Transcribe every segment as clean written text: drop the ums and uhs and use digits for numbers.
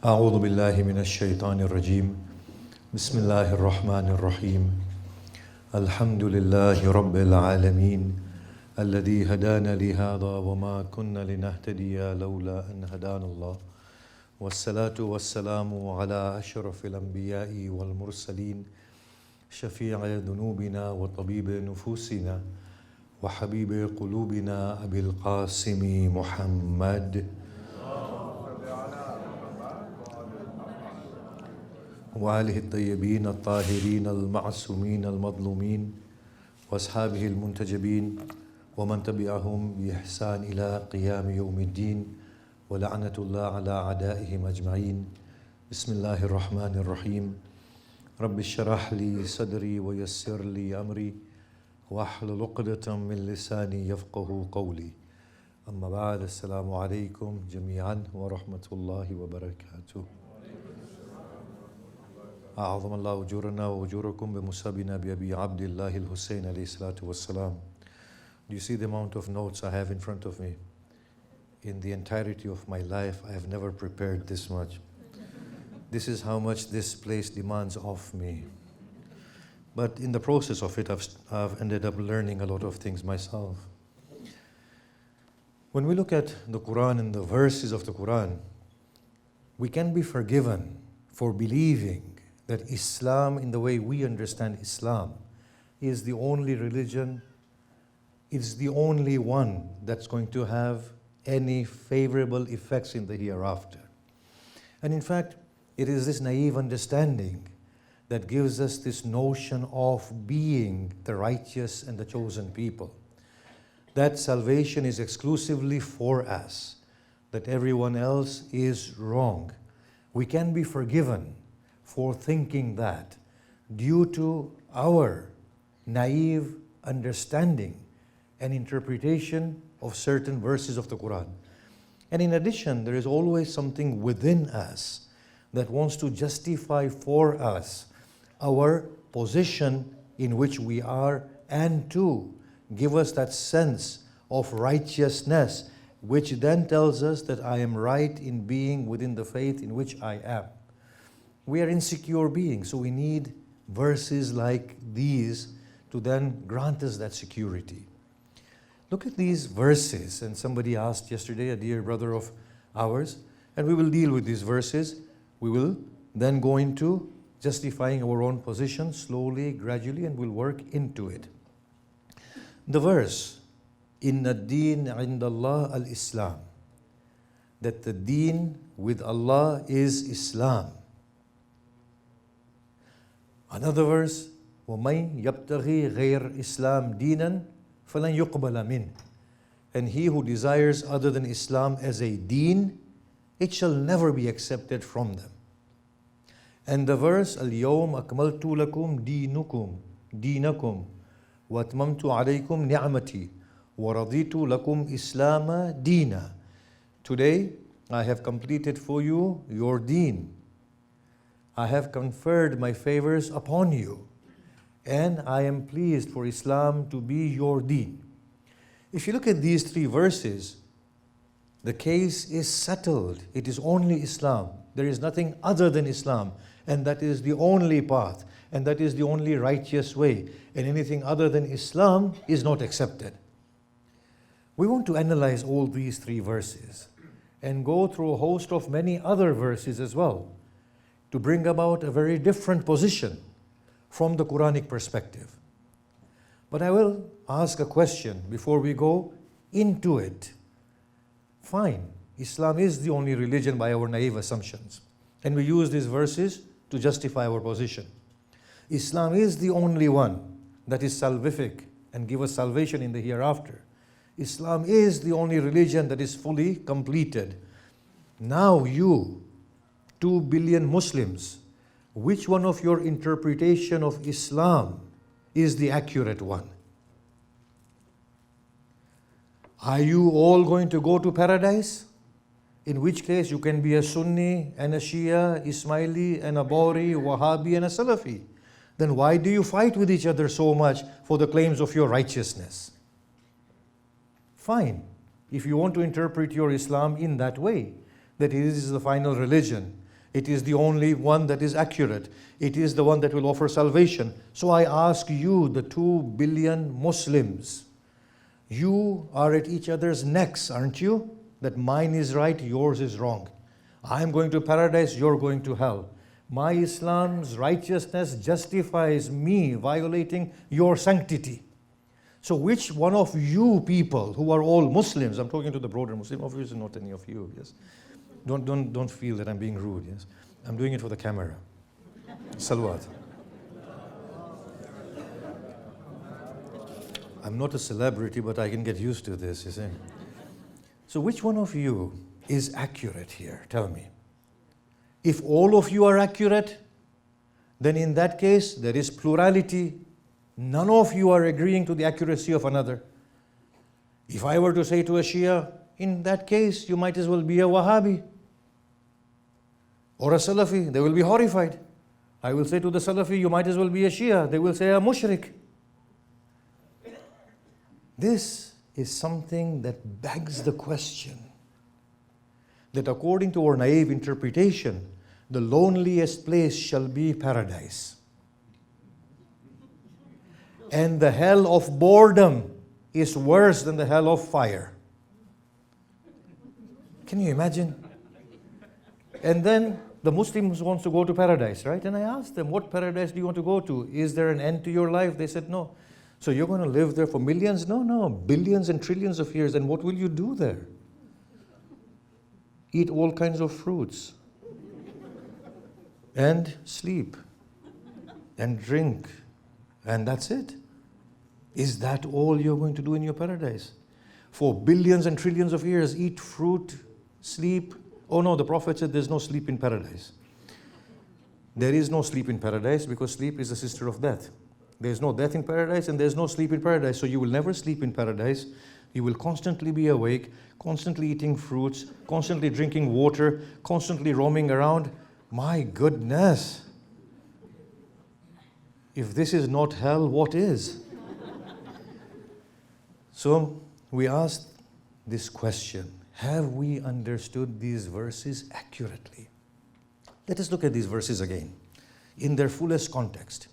أعوذ بالله من الشيطان الرجيم بسم الله الرحمن الرحيم الحمد لله رب العالمين الذي هدانا لهذا وما كنا لنهتدي لولا أن هدانا الله والصلاة والسلام على أشرف الأنبياء والمرسلين شفيع ذنوبنا وطبيب نفوسنا وحبيب قلوبنا أبي القاسم محمد وآله الطيبين الطاهرين المعصومين المظلومين وأصحابه المنتجبين ومن تبعهم بإحسان إلى قيام يوم الدين ولعنة الله على أعدائهم أجمعين. بسم الله الرحمن الرحيم. رب اشرح لي صدري ويسر لي أمري واحلل عقدة من لساني يفقه قولي. أما بعد، السلام عليكم جميعا ورحمة الله وبركاته. أعظم الله أجورنا وأجوركم بمصابنا بأبي عبد الله الحسين عليه الصلاة والسلام. Do you see the amount of notes I have in front of me? In the entirety of my life, I have never prepared this much. This is how much this place demands of me. But in the process of it, I've ended up learning a lot of things myself. When we look at the Quran and the verses of the Quran, we can be forgiven for believing that Islam, in the way we understand Islam, is the only religion, it's the only one that's going to have any favorable effects in the hereafter. And in fact, it is this naive understanding that gives us this notion of being the righteous and the chosen people. That salvation is exclusively for us, that everyone else is wrong. We can be forgiven for thinking that due to our naive understanding and interpretation of certain verses of the Quran. And in addition, there is always something within us that wants to justify for us our position in which we are, and to give us that sense of righteousness, which then tells us that I am right in being within the faith in which I am. We are insecure beings, so we need verses like these to then grant us that security. Look at these verses, and somebody asked yesterday, a dear brother of ours, and we will deal with these verses. We will then go into justifying our own position slowly, gradually, and we'll work into it. The verse, Inna Deen indallah al-Islam, that the Deen with Allah is Islam. Another verse, وَمَنْ يَبْتَغِي غَيْرَ إِسْلَامْ دِينًا فَلَنْ يُقْبَلَ مِنْهُ. And he who desires other than Islam as a deen, it shall never be accepted from them. And the verse, الْيَوْمَ أَكْمَلْتُ لَكُمْ دِينَكُمْ وَأَتْمَمْتُ عَلَيْكُمْ نِعْمَتِي وَرَضِيتُ لَكُمْ إِسْلَامَ دِينًا. Today, I have completed for you your deen. I have conferred my favors upon you, and I am pleased for Islam to be your deen. If you look at these three verses, the case is settled. It is only Islam. There is nothing other than Islam, and that is the only path, and that is the only righteous way, and anything other than Islam is not accepted. We want to analyze all these three verses and go through a host of many other verses as well, to bring about a very different position from the Quranic perspective. But I will ask a question before we go into it. Fine, Islam is the only religion by our naive assumptions, and we use these verses to justify our position. Islam is the only one that is salvific and give us salvation in the hereafter. Islam is the only religion that is fully completed. Now you, 2 billion Muslims, which one of your interpretation of Islam is the accurate one? Are you all going to go to paradise? In which case you can be a Sunni and a Shia, Ismaili and a Bawri, Wahhabi and a Salafi. Then why do you fight with each other so much for the claims of your righteousness? Fine, if you want to interpret your Islam in that way, that it is the final religion, It is the only one that is accurate. It is the one that will offer salvation. So I ask you, the 2 billion Muslims, you are at each other's necks, aren't you? That mine is right, yours is wrong. I'm going to paradise, you're going to hell. My Islam's righteousness justifies me violating your sanctity. So which one of you people who are all Muslims, I'm talking to the broader Muslim, obviously not any of you, yes. Don't feel that I'm being rude, yes. I'm doing it for the camera. Salawat. I'm not a celebrity, but I can get used to this, you see. So which one of you is accurate here? Tell me. If all of you are accurate, then in that case, there is plurality. None of you are agreeing to the accuracy of another. If I were to say to a Shia, in that case, you might as well be a Wahhabi or a Salafi. They will be horrified. I will say to the Salafi, you might as well be a Shia. They will say a Mushrik. This is something that begs the question that according to our naive interpretation, the loneliest place shall be paradise. And the hell of boredom is worse than the hell of fire. Can you imagine? And then the Muslims wants to go to paradise, right? And I asked them, what paradise do you want to go to? Is there an end to your life? They said, no. So you're going to live there for millions? No, billions and trillions of years. And what will you do there? Eat all kinds of fruits. And sleep. And drink. And that's it. Is that all you're going to do in your paradise? For billions and trillions of years, eat fruit, sleep. Oh no, the Prophet said there's no sleep in paradise. There is no sleep in paradise because sleep is the sister of death. There's no death in paradise and there's no sleep in paradise. So you will never sleep in paradise. You will constantly be awake, constantly eating fruits, constantly drinking water, constantly roaming around. My goodness. If this is not hell, what is? So we asked this question, have we understood these verses accurately? Let us look at these verses again in their fullest context.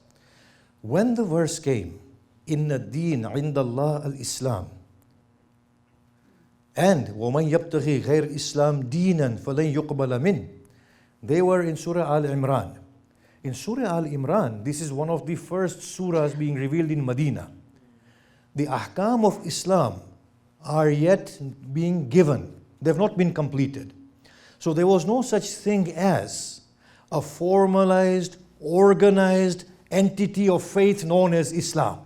When the verse came, Inna Deen Indallah al-Islam, and وَمَنْ يَبْتَغِي غَيْرِ إِسْلَامْ دِينًا فَلَنْ يُقْبَلَ مِنْ, they were in Surah Al-Imran. In Surah Al-Imran, this is one of the first surahs being revealed in Medina. The ahkam of Islam are yet being given. They've not been completed. So there was no such thing as a formalized, organized entity of faith known as Islam.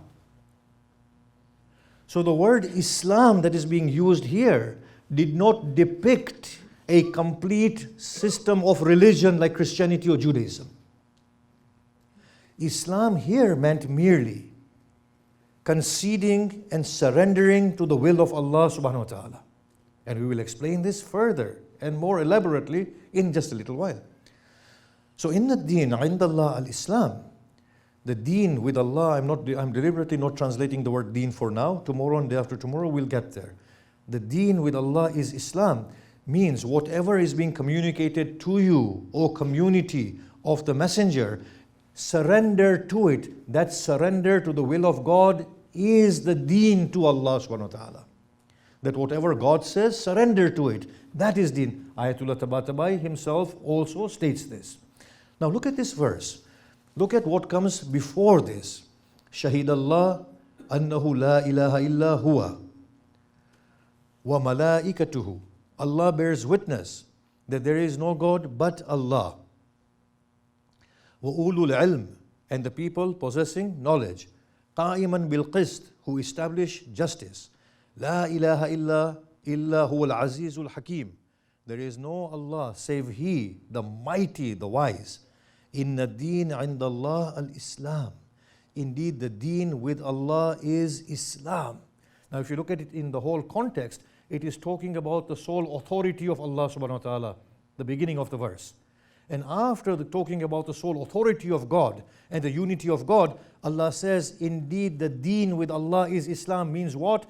So the word Islam that is being used here did not depict a complete system of religion like Christianity or Judaism. Islam here meant merely conceding and surrendering to the will of Allah subhanahu wa ta'ala. And we will explain this further and more elaborately in just a little while. So in the Deen, Indallah al-Islam, the Deen with Allah, I'm deliberately not translating the word Deen for now. Tomorrow and day after tomorrow we'll get there. The Deen with Allah is Islam, means whatever is being communicated to you, O community of the Messenger, surrender to it. That surrender to the will of God is the Deen to Allah subhanahu wa ta'ala. That whatever God says, surrender to it. That is Deen. Ayatullah Tabatabai himself also states this. Now look at this verse. Look at what comes before this. Shahid Allah annahu la ilaha illa huwa wa malaikatuhu. Allah bears witness that there is no God but Allah. Wa ulul ilm, and the people possessing knowledge. Qa'iman bil qist, who establish justice. La ilaha illa huwa al-azizul hakim. There is no Allah save He, the mighty, the wise. Inna deen indallah al-Islam. Indeed, the deen with Allah is Islam. Now, if you look at it in the whole context, it is talking about the sole authority of Allah subhanahu wa ta'ala, the beginning of the verse. And after talking about the sole authority of God and the unity of God, Allah says, indeed, the deen with Allah is Islam. Means what?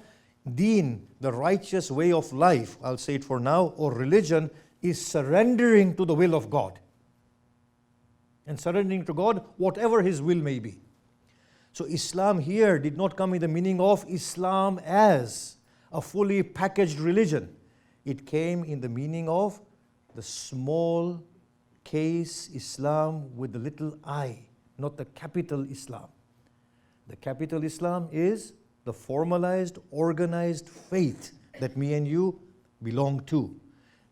Deen, the righteous way of life, I'll say it for now, or religion, is surrendering to the will of God. and surrendering to God whatever His will may be. So Islam here did not come in the meaning of Islam as a fully packaged religion. It came in the meaning of the small case Islam with the little I, not the capital Islam. The capital Islam is the formalized, organized faith that me and you belong to.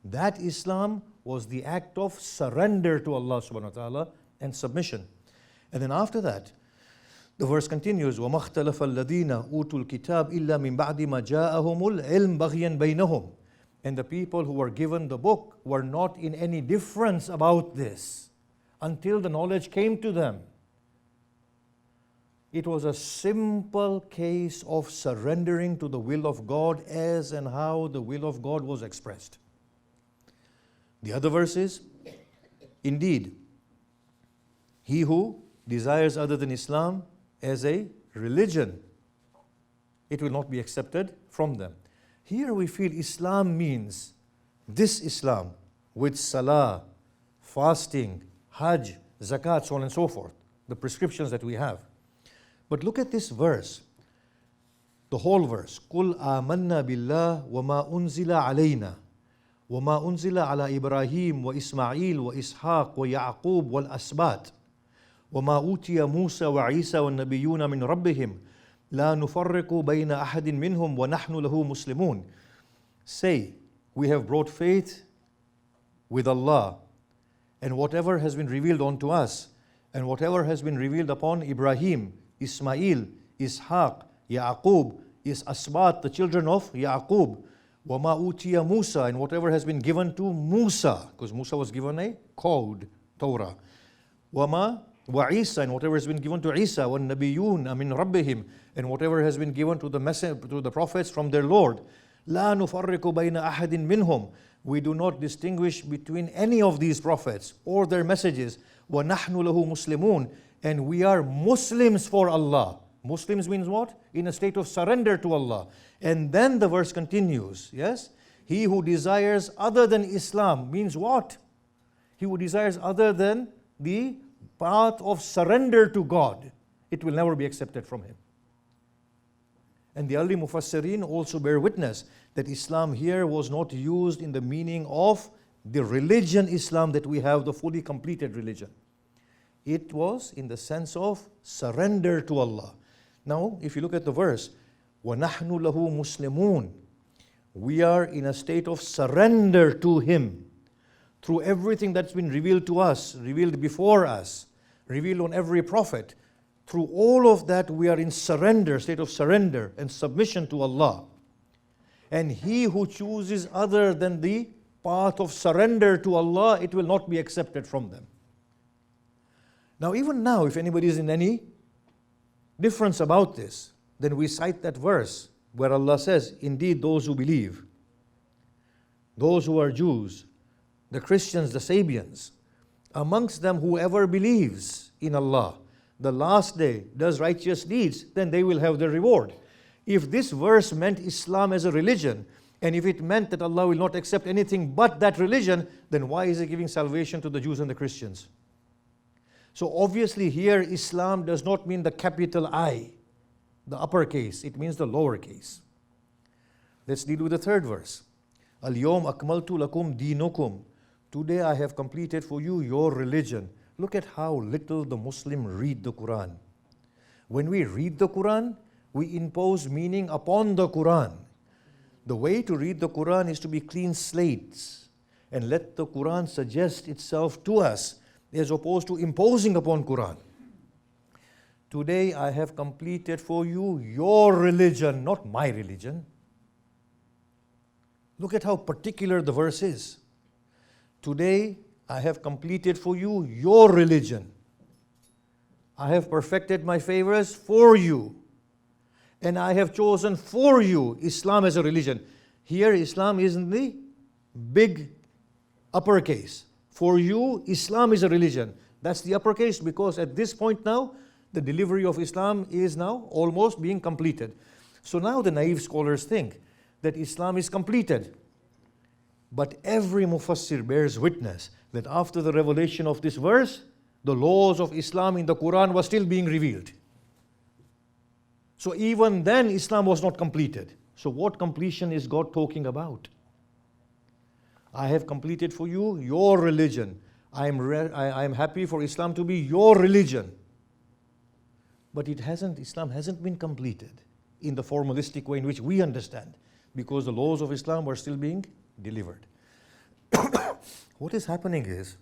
That Islam was the act of surrender to Allah subhanahu wa ta'ala and submission. And then after that, the verse continues, وَمَا اخْتَلَفَ الَّذِينَ أُوتُوا الْكِتَابِ إِلَّا مِنْ بَعْدِ مَا جَاءَهُمُ الْعِلْمُ بَغْيًا بَيْنَهُمْ. And the people who were given the book were not in any difference about this until the knowledge came to them. It was a simple case of surrendering to the will of God as and how the will of God was expressed. The other verse is, indeed, he who desires other than Islam as a religion, it will not be accepted from them. Here we feel Islam means this Islam with salah, fasting, hajj, zakat, so on and so forth, the prescriptions that we have. But look at this verse, the whole verse. قُلْ آمَنَّا بِاللَّهِ وَمَا أُنزِلَ عَلَيْنَا وَمَا أُنزِلَ عَلَى إِبْرَاهِيمَ وَإِسْمَاعِيلَ وَإِسْحَاقَ وَيَعْقُوبَ وَالْأَسْبَاطِ وَمَا أُوتِيَ مُوسَى وَعِيسَى وَالنَّبِيُّونَ مِنْ رَبِّهِمْ لَا نُفَرِّقُ بَيْنَ أَحَدٍ مِّنْهُمْ وَنَحْنُ لَهُ مُسْلِمُونَ. Say, we have brought faith with Allah, and whatever has been revealed unto us, and whatever has been revealed upon Ibrahim, Ismail, Ishaq, Yaqub, is Asbat, the children of Yaqub, وَمَا أُوتِيَ Musa, and whatever has been given to Musa, because Musa was given a code, Torah. وَمَا وَعِيسَى, and whatever has been given to Isa, وَالنَّبِيُّونَ مِنْ رَبِّهِمْ, and whatever has been given to the prophets from their Lord. لَا نُفَرِّقُ بَيْنَ أَحَدٍ مِّنْهُمْ. We do not distinguish between any of these prophets or their messages. وَنَحْنُ لَهُ مُسْلِمُونَ, and we are Muslims for Allah. Muslims means what? In a state of surrender to Allah. And then the verse continues, yes? He who desires other than Islam means what? He who desires other than the path of surrender to God, it will never be accepted from him. And the early Mufassirin also bear witness that Islam here was not used in the meaning of the religion Islam that we have, the fully completed religion. It was in the sense of surrender to Allah. Now, if you look at the verse, وَنَحْنُ لَهُ مُسْلِمُونَ, we are in a state of surrender to Him through everything that's been revealed to us, revealed before us, revealed on every prophet. Through all of that, we are in surrender, state of surrender and submission to Allah. And he who chooses other than the path of surrender to Allah, it will not be accepted from them. Now, even now, if anybody is in any difference about this, then we cite that verse where Allah says, indeed those who believe, those who are Jews, the Christians, the Sabians, amongst them whoever believes in Allah, the last day, does righteous deeds, then they will have their reward. If this verse meant Islam as a religion, and if it meant that Allah will not accept anything but that religion, then why is He giving salvation to the Jews and the Christians? So obviously here Islam does not mean the capital I, the uppercase, it means the lowercase. Let's deal with the third verse. Al-yawm akmaltu lakum deenukum. Today I have completed for you your religion. Look at how little the Muslim read the Quran. When we read the Quran, we impose meaning upon the Quran. The way to read the Quran is to be clean slates and let the Quran suggest itself to us as opposed to imposing upon Quran. Today I have completed for you your religion, not my religion. Look at how particular the verse is. Today I have completed for you your religion. I have perfected my favors for you. And I have chosen for you Islam as a religion. Here Islam is in the big uppercase. For you, Islam is a religion. That's the uppercase because at this point now, the delivery of Islam is now almost being completed. So now the naive scholars think that Islam is completed. But every Mufassir bears witness that after the revelation of this verse, the laws of Islam in the Quran were still being revealed. So even then Islam was not completed. So what completion is God talking about? I have completed for you your religion. I am happy for Islam to be your religion. But Islam hasn't been completed in the formalistic way in which we understand, because the laws of Islam were still being delivered. What is happening is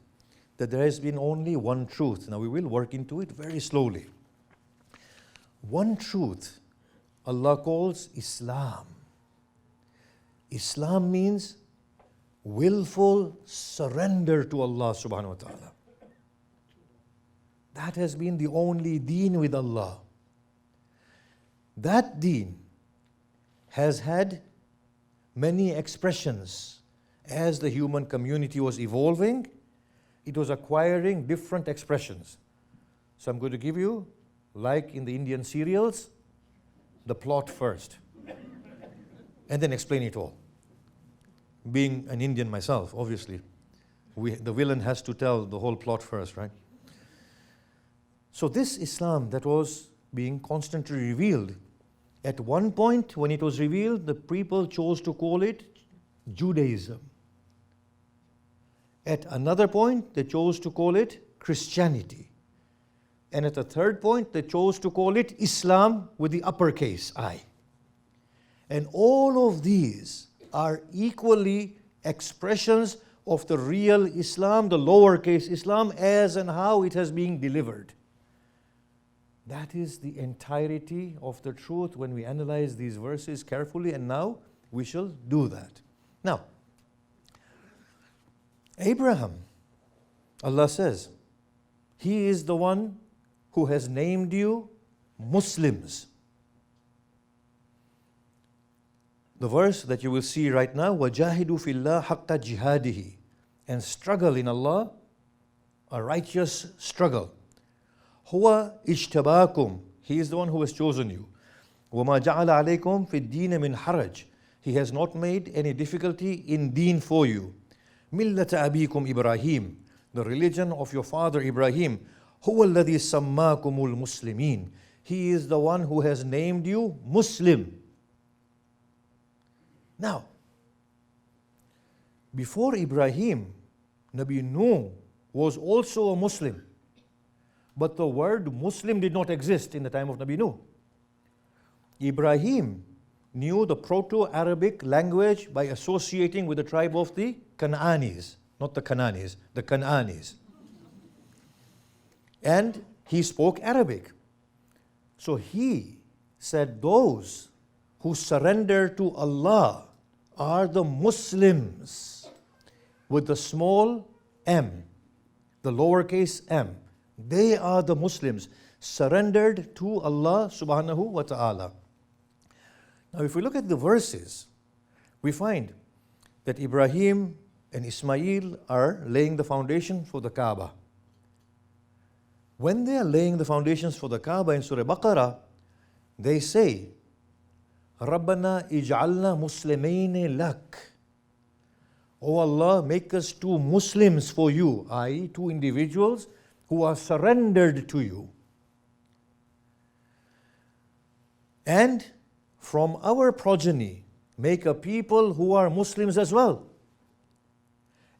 that there has been only one truth. Now we will work into it very slowly. One truth Allah calls Islam. Islam means willful surrender to Allah subhanahu wa ta'ala. That has been the only deen with Allah. That deen has had many expressions. As the human community was evolving, it was acquiring different expressions. So I'm going to give you, like in the Indian serials, the plot first, and then explain it all. Being an Indian myself, obviously, the villain has to tell the whole plot first, right? So this Islam that was being constantly revealed, at one point when it was revealed, the people chose to call it Judaism. At another point, they chose to call it Christianity. And at a third point, they chose to call it Islam with the uppercase I. And all of these are equally expressions of the real Islam, the lowercase Islam, as and how it has been delivered. That is the entirety of the truth when we analyze these verses carefully, and now we shall do that. Now, Abraham, Allah says, he is the one who has named you Muslims. The verse that you will see right now, وَجَاهِدُوا فِي اللَّهِ حَقَّ جِهَادِهِ, and struggle in Allah, a righteous struggle. هُوَ اجْتَبَاكُمْ, he is the one who has chosen you. وَمَا جَعَلَ عَلَيْكُمْ فِي الدِّينِ مِنْ حَرَجٍ, he has not made any difficulty in deen for you. مِلَّةَ أَبِيكُمْ Ibrahim, the religion of your father Ibrahim. هُوَ الَّذِي سَمَّاكُمُ الْمُسْلِمِينَ, he is the one who has named you Muslim. Now, before Ibrahim, Nabi Nuh was also a Muslim. But the word Muslim did not exist in the time of Nabi Nuh. Ibrahim knew the Proto-Arabic language by associating with the tribe of the Canaanis, not the Cananis, the Canaanis. And he spoke Arabic. So he said those who surrender to Allah are the Muslims with the small m, the lowercase m. They are the Muslims surrendered to Allah subhanahu wa ta'ala. Now if we look at the verses, we find that Ibrahim and Ismail are laying the foundation for the Kaaba. When they are laying the foundations for the Kaaba in Surah Baqarah, they say, رَبَّنَا إِجْعَلْنَا مُسْلِمَيْنِ لَكَ, O Allah, make us two Muslims for you, i.e. two individuals who are surrendered to you. And from our progeny, make a people who are Muslims as well.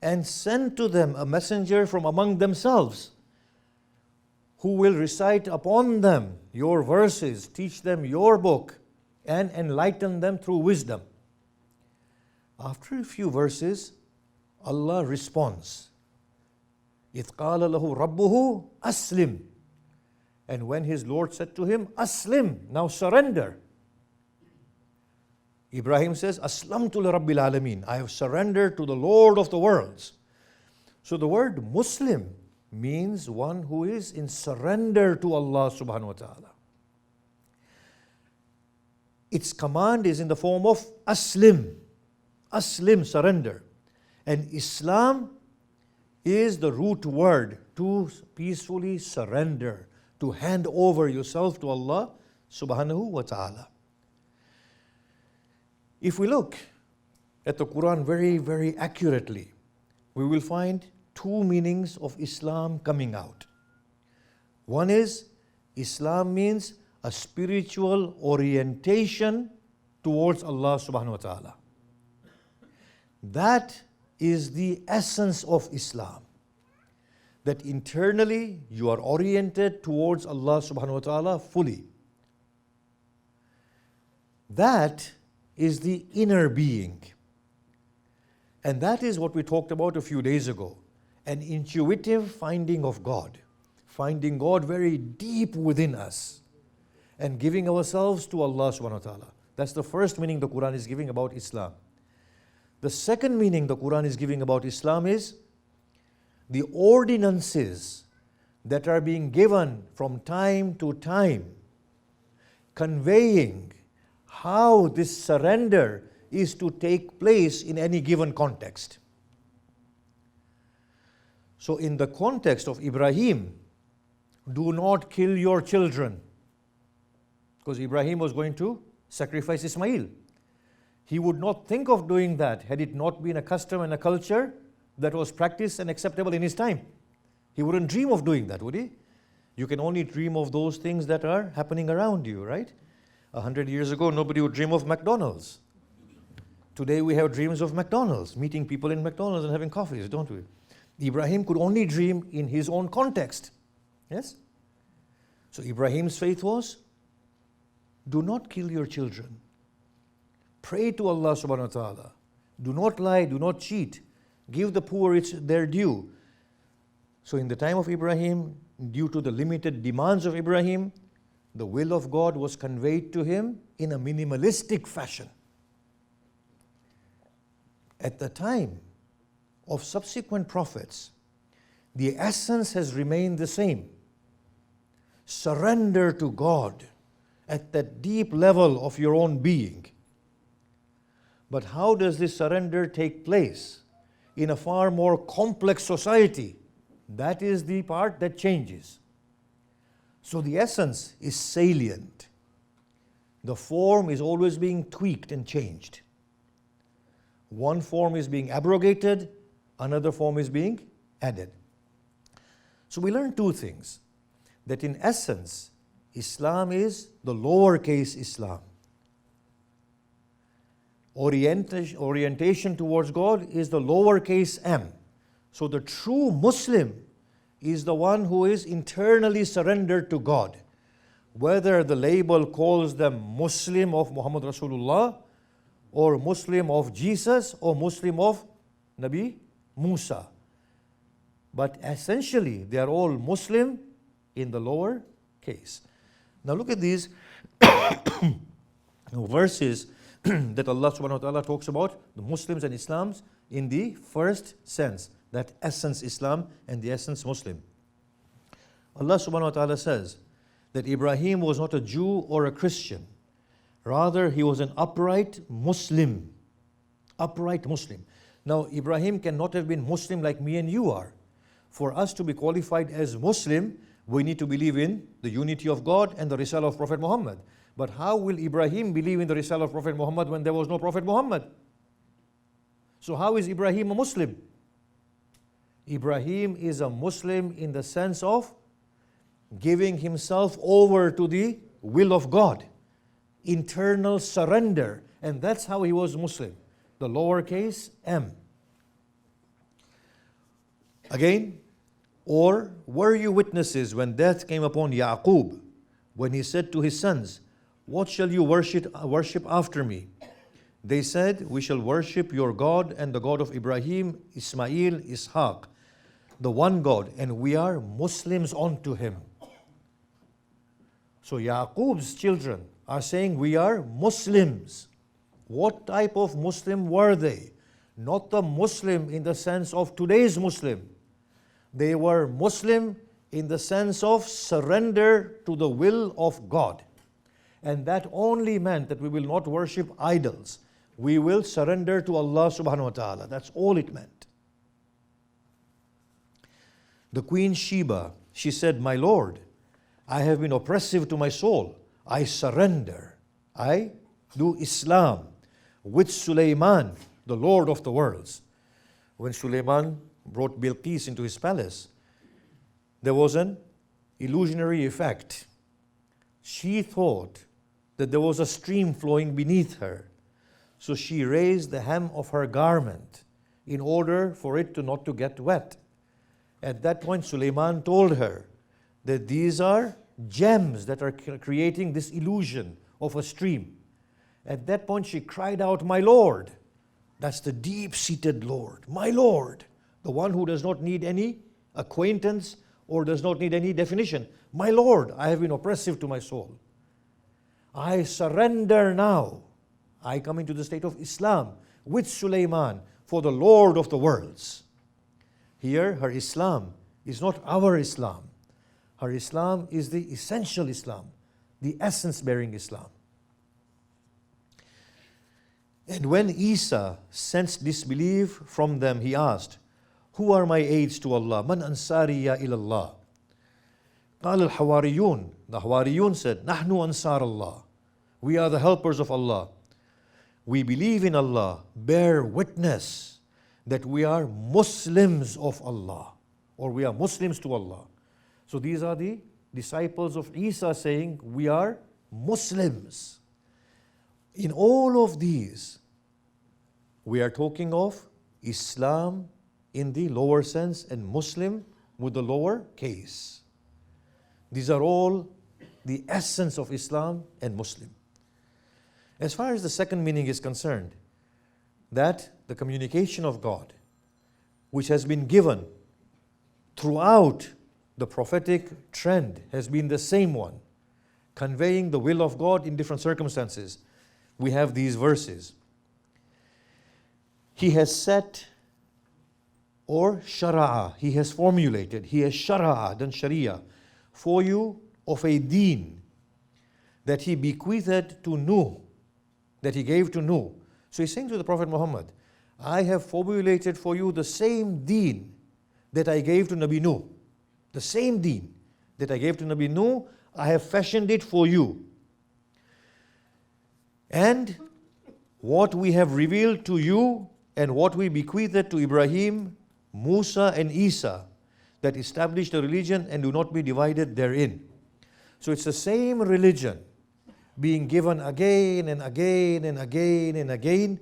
And send to them a messenger from among themselves, who will recite upon them your verses, teach them your book, and enlighten them through wisdom. After a few verses, Allah responds, إِذْ قَالَ لَهُ رَبُّهُ أَسْلِمْ, and when his Lord said to him, Aslim, now surrender. Ibrahim says, Aslamtu li Rabbil Alameen, I have surrendered to the Lord of the worlds. So the word Muslim means one who is in surrender to Allah subhanahu wa ta'ala. Its command is in the form of Aslim. Aslim, surrender. And Islam is the root word, to peacefully surrender, to hand over yourself to Allah subhanahu wa ta'ala. If we look at the Quran very, very accurately, we will find two meanings of Islam coming out. One is, Islam means a spiritual orientation towards Allah subhanahu wa ta'ala. That is the essence of Islam. That internally you are oriented towards Allah subhanahu wa ta'ala fully. That is the inner being. And that is what we talked about a few days ago. An intuitive finding of God. Finding God very deep within us. And giving ourselves to Allah subhanahu wa ta'ala. That's the first meaning the Quran is giving about Islam. The second meaning the Quran is giving about Islam is the ordinances that are being given from time to time, conveying how this surrender is to take place in any given context. So in the context of Ibrahim, do not kill your children, because Ibrahim was going to sacrifice Ismail. He would not think of doing that had it not been a custom and a culture that was practiced and acceptable in his time. He wouldn't dream of doing that, would he? You can only dream of those things that are happening around you, right? 100 years ago, nobody would dream of McDonald's. Today we have dreams of McDonald's, meeting people in McDonald's and having coffees, don't we? Ibrahim could only dream in his own context. Yes? So Ibrahim's faith was, do not kill your children. Pray to Allah subhanahu wa ta'ala. Do not lie, do not cheat. Give the poor their due. So in the time of Ibrahim, due to the limited demands of Ibrahim, the will of God was conveyed to him in a minimalistic fashion. At the time of subsequent prophets, the essence has remained the same. Surrender to God at that deep level of your own being. But how does this surrender take place in a far more complex society? That is the part that changes. So the essence is salient. The form is always being tweaked and changed. One form is being abrogated, another form is being added. So we learn two things. That in essence, Islam is the lowercase Islam. Orientation towards God is the lowercase m. So the true Muslim is the one who is internally surrendered to God. Whether the label calls them Muslim of Muhammad Rasulullah, or Muslim of Jesus, or Muslim of Nabi Musa. But essentially, they are all Muslim in the lower case. Now look at these verses that Allah subhanahu wa ta'ala talks about the Muslims and Islams in the first sense, that essence Islam and the essence Muslim. Allah subhanahu wa ta'ala says that Ibrahim was not a Jew or a Christian. Rather, he was an upright Muslim. Upright Muslim. Now, Ibrahim cannot have been Muslim like me and you are. For us to be qualified as Muslim, we need to believe in the unity of God and the Risalah of Prophet Muhammad. But how will Ibrahim believe in the Risalah of Prophet Muhammad when there was no Prophet Muhammad? So how is Ibrahim a Muslim? Ibrahim is a Muslim in the sense of giving himself over to the will of God. Internal surrender. And that's how he was Muslim. The lowercase m. Again, or were you witnesses when death came upon Yaqub, when he said to his sons, what shall you worship after me? They said, we shall worship your God and the God of Ibrahim, Ismail, Ishaq, the one God, and we are Muslims unto him. So Yaqub's children are saying we are Muslims. What type of Muslim were they? Not the Muslim in the sense of today's Muslim. They were Muslim in the sense of surrender to the will of God. And that only meant that we will not worship idols. We will surrender to Allah subhanahu wa ta'ala. That's all it meant. The Queen Sheba, she said, my Lord, I have been oppressive to my soul. I surrender. I do Islam with Sulaiman, the Lord of the worlds. When Sulaiman brought Bilqis into his palace, there was an illusionary effect. She thought that there was a stream flowing beneath her. So she raised the hem of her garment in order for it not to get wet. At that point, Sulaiman told her that these are gems that are creating this illusion of a stream. At that point, she cried out, "My Lord!" That's the deep-seated Lord. My Lord, the one who does not need any acquaintance or does not need any definition. My Lord, I have been oppressive to my soul. I surrender now. I come into the state of Islam with Sulaiman for the Lord of the worlds. Here, her Islam is not our Islam. Her Islam is the essential Islam, the essence-bearing Islam. And when Isa sensed disbelief from them, he asked, "Who are my aids to Allah? Man ansariya ilallah?" قال الحواريون, the Hawariyun said, "Nahnu ansar Allah." We are the helpers of Allah. We believe in Allah, bear witness that we are Muslims of Allah, or we are Muslims to Allah. So these are the disciples of Isa saying, we are Muslims. In all of these, we are talking of Islam in the lower sense and Muslim with the lower case. These are all the essence of Islam and Muslim. As far as the second meaning is concerned, that the communication of God, which has been given throughout the prophetic trend, has been the same one, conveying the will of God in different circumstances. We have these verses. He has set, or shara'a, he has formulated, he has shara'a, done sharia, for you of a deen that he bequeathed to Nuh, that he gave to Nuh. So he's saying to the Prophet Muhammad, I have formulated for you the same deen that I gave to Nabi Nuh. The same deen that I gave to Nabi Nuh, I have fashioned it for you. And what we have revealed to you and what we bequeathed to Ibrahim, Musa and Isa, that establish the religion and do not be divided therein. So it's the same religion being given again and again and again and again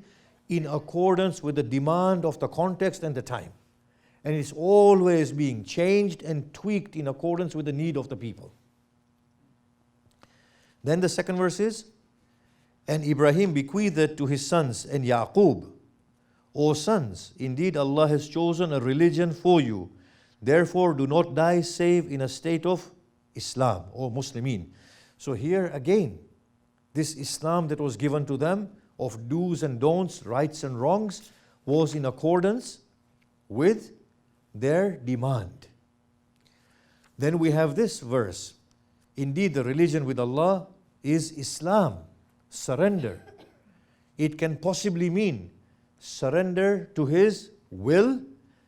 in accordance with the demand of the context and the time. And it's always being changed and tweaked in accordance with the need of the people. Then the second verse is, and Ibrahim bequeathed to his sons and Yaqub, O sons, indeed Allah has chosen a religion for you. Therefore do not die save in a state of Islam or Muslimin. So here again, this Islam that was given to them of do's and don'ts, rights and wrongs, was in accordance with their demand. Then we have this verse. Indeed, the religion with Allah is Islam, surrender. It can possibly mean surrender to His will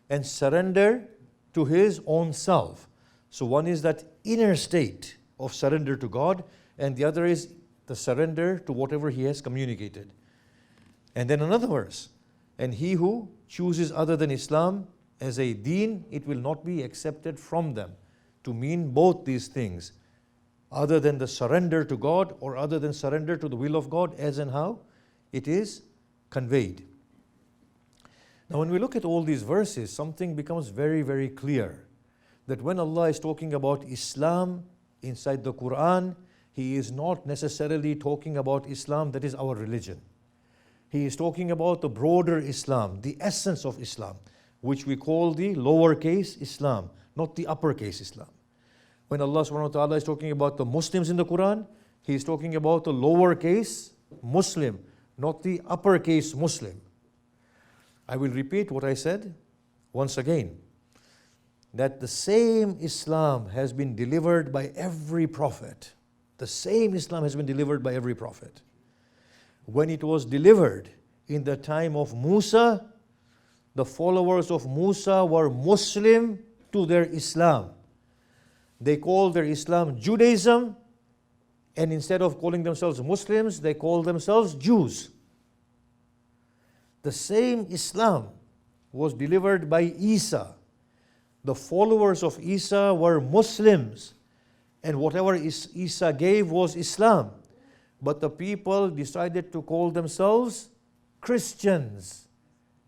and surrender to His own self. So one is that inner state of surrender to God, and the other is the surrender to whatever He has communicated. And then another verse, and he who chooses other than Islam as a deen, it will not be accepted from them. To mean both these things, other than the surrender to God or other than surrender to the will of God, as and how it is conveyed. Now when we look at all these verses, something becomes very, very clear. That when Allah is talking about Islam inside the Quran, He is not necessarily talking about Islam that is our religion. He is talking about the broader Islam, the essence of Islam, which we call the lowercase Islam, not the uppercase Islam. When Allah subhanahu wa ta'ala is talking about the Muslims in the Quran, He is talking about the lowercase Muslim, not the uppercase Muslim. I will repeat what I said once again, that the same Islam has been delivered by every prophet. The same Islam has been delivered by every prophet. When it was delivered in the time of Musa, the followers of Musa were Muslim to their Islam. They called their Islam Judaism, and instead of calling themselves Muslims, they called themselves Jews. The same Islam was delivered by Isa. The followers of Isa were Muslims, and whatever Isa gave was Islam. But the people decided to call themselves Christians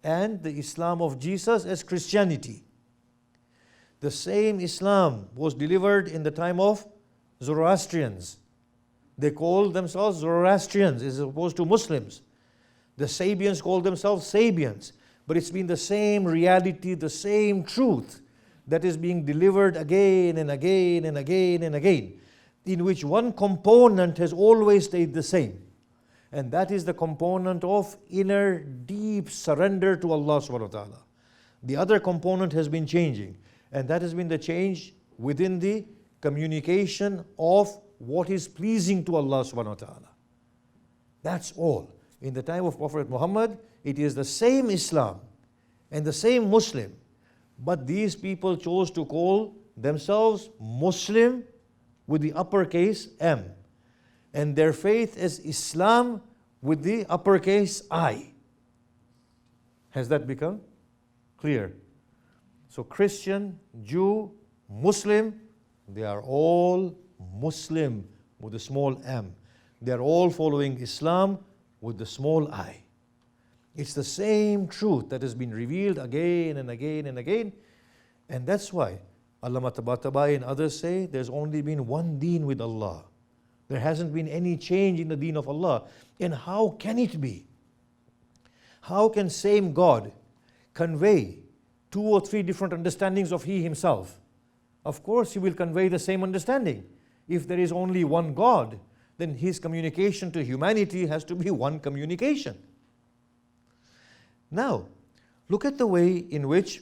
and the Islam of Jesus as Christianity. The same Islam was delivered in the time of Zoroastrians. They called themselves Zoroastrians as opposed to Muslims. The Sabians called themselves Sabians. But it's been the same reality, the same truth that is being delivered again and again and again and again, in which one component has always stayed the same. And that is the component of inner deep surrender to Allah subhanahu wa ta'ala. The other component has been changing, and that has been the change within the communication of what is pleasing to Allah subhanahu wa ta'ala. That's all. In the time of Prophet Muhammad, it is the same Islam and the same Muslim, but these people chose to call themselves Muslim with the uppercase M, and their faith is Islam with the uppercase I. Has that become clear? So Christian, Jew, Muslim, they are all Muslim with a small m. They are all following Islam with the small I. It's the same truth that has been revealed again and again and again. And that's why Allama Tabatabai and others say there's only been one deen with Allah. There hasn't been any change in the deen of Allah. And how can it be? How can same God convey 2 or 3 different understandings of He Himself? Of course He will convey the same understanding. If there is only one God, then His communication to humanity has to be one communication. Now, look at the way in which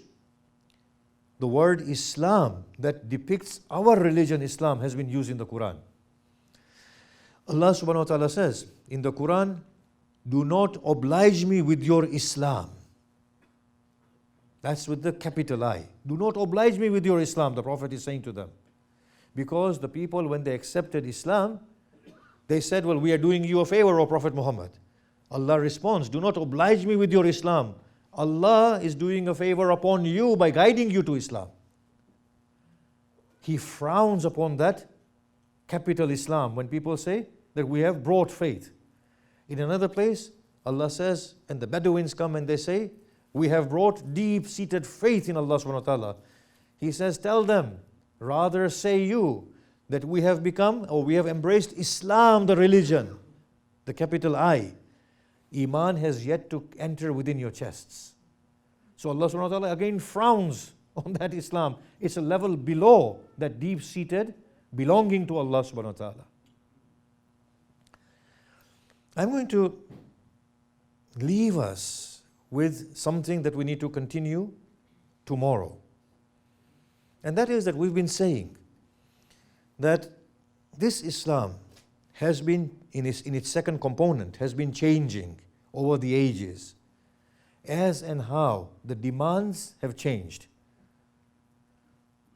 the word Islam that depicts our religion, Islam, has been used in the Quran. Allah subhanahu wa ta'ala says in the Quran, do not oblige me with your Islam. That's with the capital I. Do not oblige me with your Islam, the Prophet is saying to them. Because the people, when they accepted Islam, they said, well, we are doing you a favor, O Prophet Muhammad. Allah responds, do not oblige me with your Islam. Allah is doing a favor upon you by guiding you to Islam. He frowns upon that capital Islam when people say that we have broad faith. In another place, Allah says, and the Bedouins come and they say, we have brought deep-seated faith in Allah subhanahu wa ta'ala. He says, tell them, rather say you that we have become, or we have embraced Islam, the religion, the capital I. Iman has yet to enter within your chests. So Allah subhanahu wa ta'ala again frowns on that Islam. It's a level below that deep-seated belonging to Allah subhanahu wa ta'ala. I'm going to leave us with something that we need to continue tomorrow. And that is that we've been saying that this Islam has been, in its second component, has been changing over the ages, as and how the demands have changed.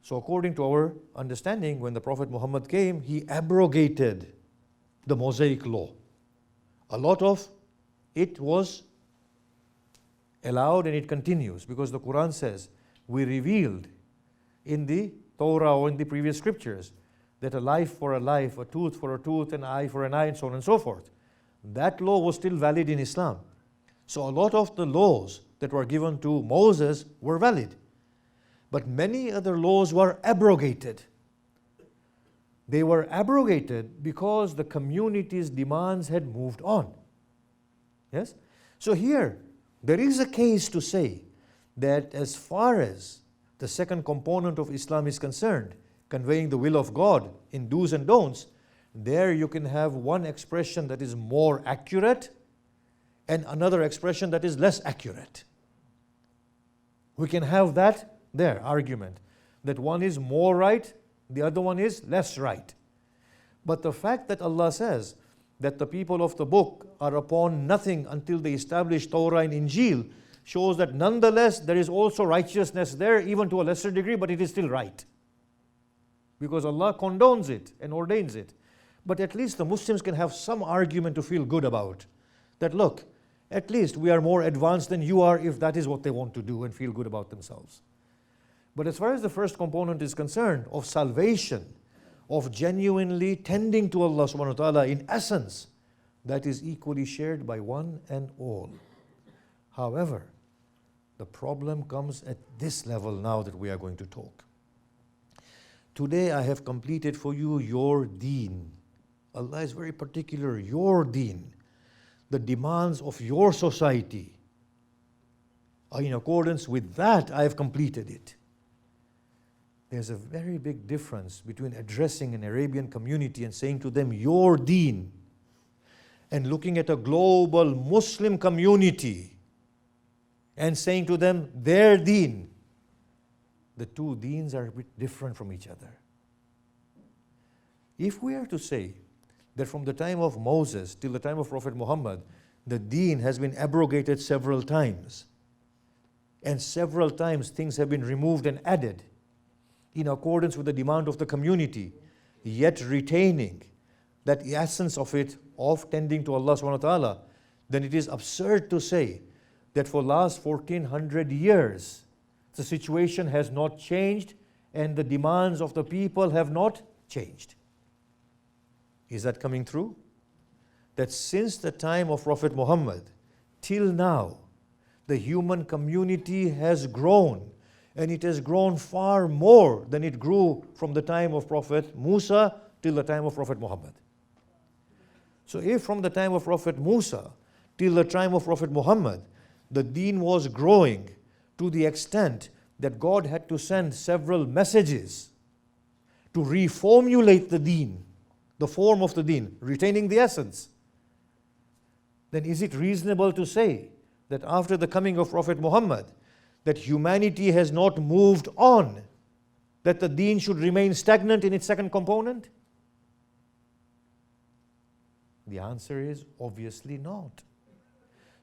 So according to our understanding, when the Prophet Muhammad came, he abrogated the Mosaic law. A lot of it was allowed and it continues because the Quran says, we revealed in the Torah or in the previous scriptures that a life for a life, a tooth for a tooth, an eye for an eye, and so on and so forth. That law was still valid in Islam. So a lot of the laws that were given to Moses were valid. But many other laws were abrogated. They were abrogated because the community's demands had moved on. Yes? So here, there is a case to say that as far as the second component of Islam is concerned, conveying the will of God in do's and don'ts, there you can have one expression that is more accurate and another expression that is less accurate. We can have that there, argument, that one is more right, the other one is less right. But the fact that Allah says that the people of the book are upon nothing until they establish Torah and Injil shows that nonetheless there is also righteousness there, even to a lesser degree, but it is still right. Because Allah condones it and ordains it. But at least the Muslims can have some argument to feel good about. That look, at least we are more advanced than you are if that is what they want to do and feel good about themselves. But as far as the first component is concerned, of salvation, of genuinely tending to Allah subhanahu wa ta'ala in essence, that is equally shared by one and all. However, the problem comes at this level now that we are going to talk. Today I have completed for you your deen. Allah is very particular, your deen. The demands of your society are in accordance with that I have completed it. There's a very big difference between addressing an Arabian community and saying to them, your deen, and looking at a global Muslim community and saying to them, their deen. The two deens are a bit different from each other. If we are to say that from the time of Moses till the time of Prophet Muhammad, the deen has been abrogated several times, and several times things have been removed and added in accordance with the demand of the community, yet retaining that essence of it, of tending to Allah subhanahu wa ta'ala, then it is absurd to say that for last 1400 years, the situation has not changed and the demands of the people have not changed. Is that coming through? That since the time of Prophet Muhammad till now, the human community has grown, and it has grown far more than it grew from the time of Prophet Musa till the time of Prophet Muhammad. So if from the time of Prophet Musa till the time of Prophet Muhammad, the deen was growing to the extent that God had to send several messages to reformulate the deen, the form of the deen, retaining the essence, then is it reasonable to say that after the coming of Prophet Muhammad, that humanity has not moved on, that the deen should remain stagnant in its second component? The answer is obviously not.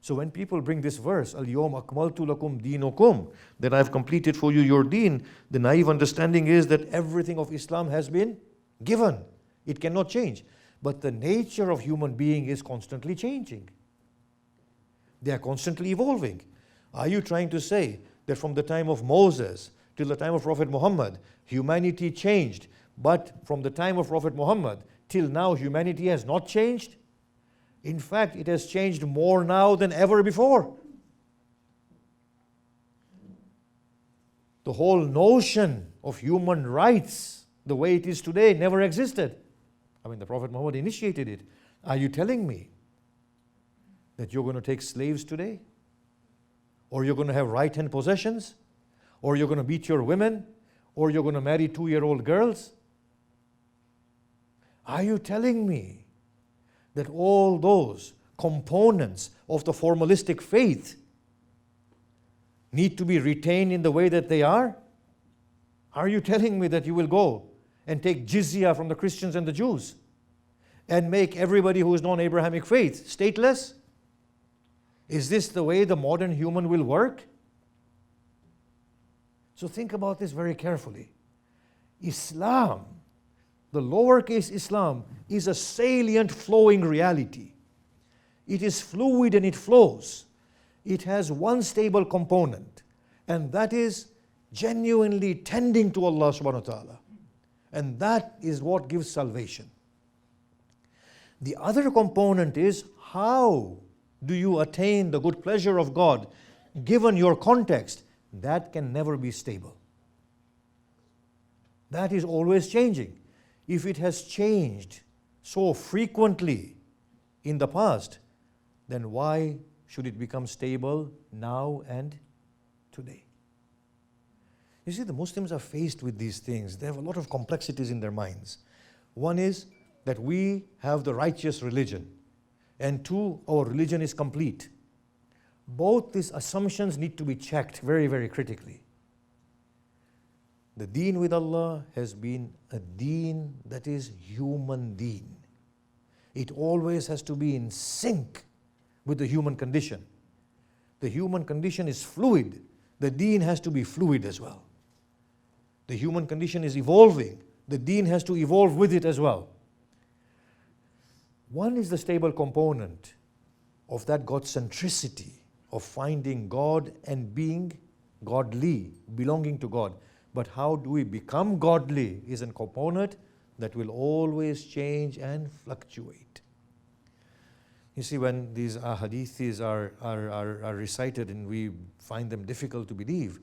So when people bring this verse, Al-Yawm akmaltu lakum deenukum, that I have completed for you your deen, the naive understanding is that everything of Islam has been given. It cannot change. But the nature of human being is constantly changing. They are constantly evolving. Are you trying to say that from the time of Moses till the time of Prophet Muhammad, humanity changed, but from the time of Prophet Muhammad till now, humanity has not changed? In fact, it has changed more now than ever before. The whole notion of human rights, the way it is today, never existed. I mean, the Prophet Muhammad initiated it. Are you telling me that you're going to take slaves today? Or you're going to have right-hand possessions? Or you're going to beat your women? Or you're going to marry 2-year-old girls? Are you telling me that all those components of the formalistic faith need to be retained in the way that they are? Are you telling me that you will go and take jizya from the Christians and the Jews and make everybody who is non-Abrahamic faith stateless? Is this the way the modern human will work? So think about this very carefully. Islam, the lowercase Islam, is a salient flowing reality. It is fluid and it flows. It has one stable component, and that is genuinely tending to Allah subhanahu wa ta'ala. And that is what gives salvation. The other component is, how do you attain the good pleasure of God given your context? That can never be stable. That is always changing. If it has changed so frequently in the past, then why should it become stable now and today? You see, the Muslims are faced with these things. They have a lot of complexities in their minds. One is that we have the righteous religion, and two, our religion is complete. Both these assumptions need to be checked very, very critically. The deen with Allah has been a deen that is human deen. It always has to be in sync with the human condition. The human condition is fluid. The deen has to be fluid as well. The human condition is evolving. The deen has to evolve with it as well. One is the stable component of that God centricity, of finding God and being godly, belonging to God. But how do we become godly is a component that will always change and fluctuate. You see, when these hadiths are recited and we find them difficult to believe,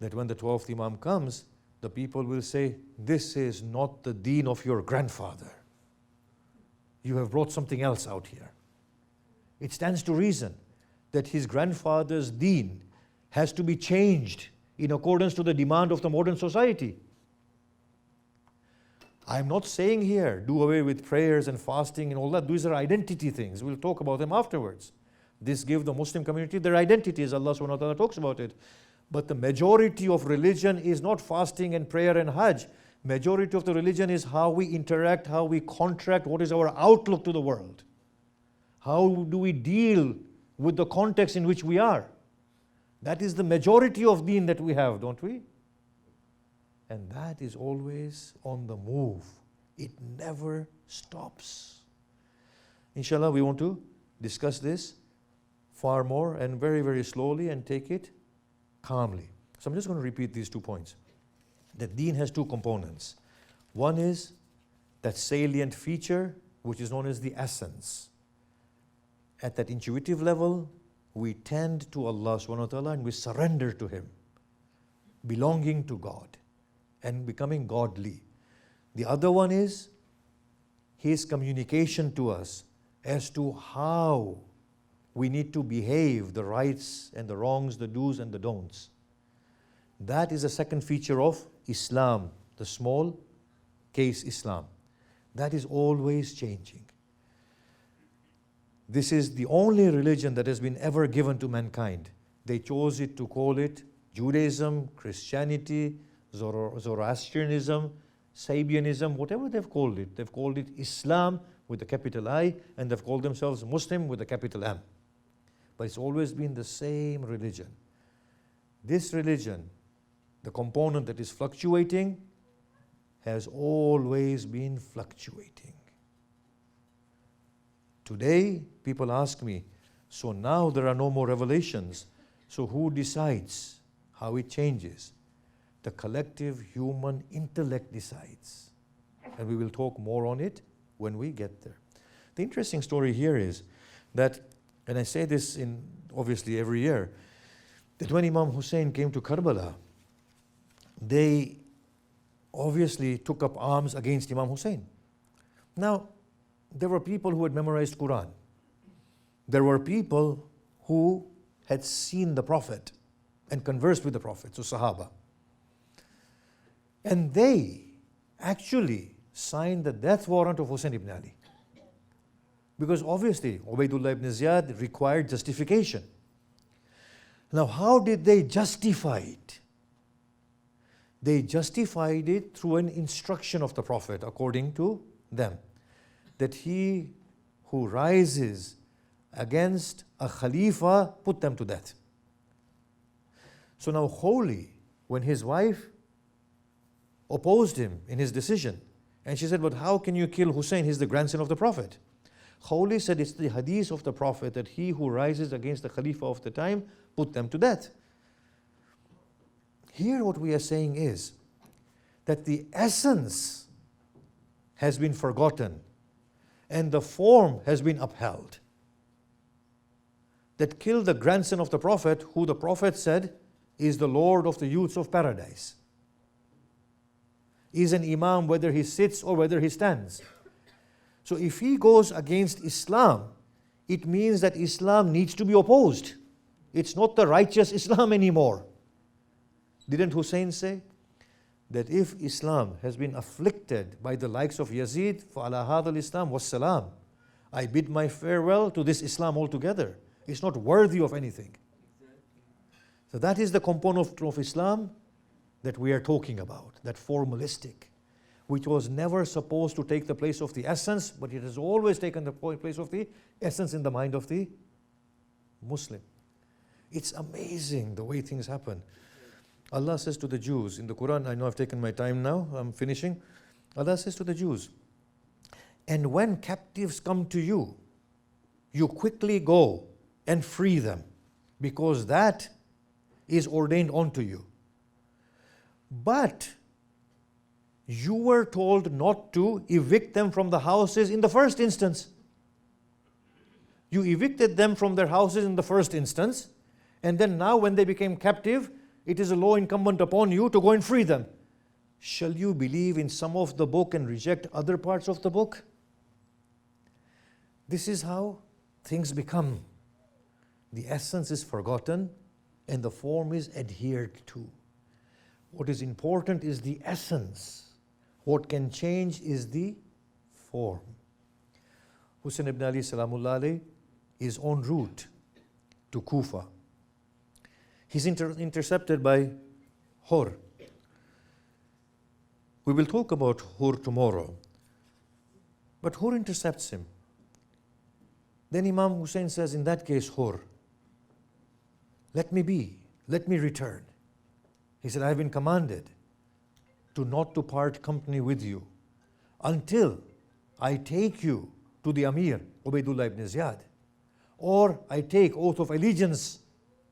that when the 12th Imam comes, the people will say, this is not the deen of your grandfather. You have brought something else out here. It stands to reason that his grandfather's deen has to be changed in accordance to the demand of the modern society. I'm not saying here, do away with prayers and fasting and all that. These are identity things. We'll talk about them afterwards. This gives the Muslim community their identity, as Allah subhanahu wa ta'ala talks about it. But the majority of religion is not fasting and prayer and Hajj. Majority of the religion is how we interact, how we contract, what is our outlook to the world. How do we deal with the context in which we are? That is the majority of deen that we have, don't we? And that is always on the move. It never stops. Inshallah, we want to discuss this far more and very, very slowly and take it calmly. So I'm just going to repeat these 2 points. That deen has 2 components. One is that salient feature, which is known as the essence. At that intuitive level, we tend to Allah subhanahu wa ta'ala and we surrender to Him, belonging to God and becoming godly. The other one is His communication to us as to how we need to behave, the rights and the wrongs, the do's and the don'ts. That is a second feature of Islam, the small case Islam. That is always changing. This is the only religion that has been ever given to mankind. They chose it to call it Judaism, Christianity, Zoroastrianism, Sabianism, whatever they've called it. They've called it Islam with a capital I, and they've called themselves Muslim with a capital M. But it's always been the same religion. This religion, the component that is fluctuating, has always been fluctuating. Today, people ask me, so now there are no more revelations, so who decides how it changes? The collective human intellect decides. And we will talk more on it when we get there. The interesting story here is that, and I say this in obviously every year, that when Imam Hussain came to Karbala, they obviously took up arms against Imam Hussain. Now, there were people who had memorized Quran. There were people who had seen the Prophet and conversed with the Prophet, so Sahaba. And they actually signed the death warrant of Hussain ibn Ali. Because obviously, Ubaidullah ibn Ziyad required justification. Now, how did they justify it? They justified it through an instruction of the Prophet, according to them, that he who rises against a Khalifa, put them to death. So now Holy, when his wife opposed him in his decision, and she said, but how can you kill Hussein? He's the grandson of the Prophet. Holy said, it's the hadith of the Prophet that he who rises against the Khalifa of the time, put them to death. Here what we are saying is that the essence has been forgotten and the form has been upheld. That kill the grandson of the Prophet, who the Prophet said is the Lord of the youths of paradise. Is an imam whether he sits or whether he stands. So if he goes against Islam, it means that Islam needs to be opposed. It's not the righteous Islam anymore. Didn't Hussein say that if Islam has been afflicted by the likes of Yazid, فَعَلَى هَذَا الْإِسْلَامِ وَالسَّلَامِ, I bid my farewell to this Islam altogether. It's not worthy of anything. So that is the component of Islam that we are talking about, that formalistic, which was never supposed to take the place of the essence, but it has always taken the place of the essence in the mind of the Muslim. It's amazing the way things happen. Allah says to the Jews in the Quran, I know I've taken my time now, I'm finishing. Allah says to the Jews, and when captives come to you, you quickly go and free them, because that is ordained unto you. But You were told not to evict them from the houses in the first instance. You evicted them from their houses in the first instance, and then now when they became captive, it is a law incumbent upon you to go and free them. Shall you believe in some of the book and reject other parts of the book? This is how things become. The essence is forgotten and the form is adhered to. What is important is the essence. What can change is the form. Hussain ibn Ali Salamullah alayhi is en route to Kufa. He's intercepted by Hur. We will talk about Hur tomorrow. But Hur intercepts him. Then Imam Hussain says, in that case, Hur, let me be, let me return. He said, I have been commanded to not to part company with you until I take you to the Amir, Ubaidullah ibn Ziyad, or I take oath of allegiance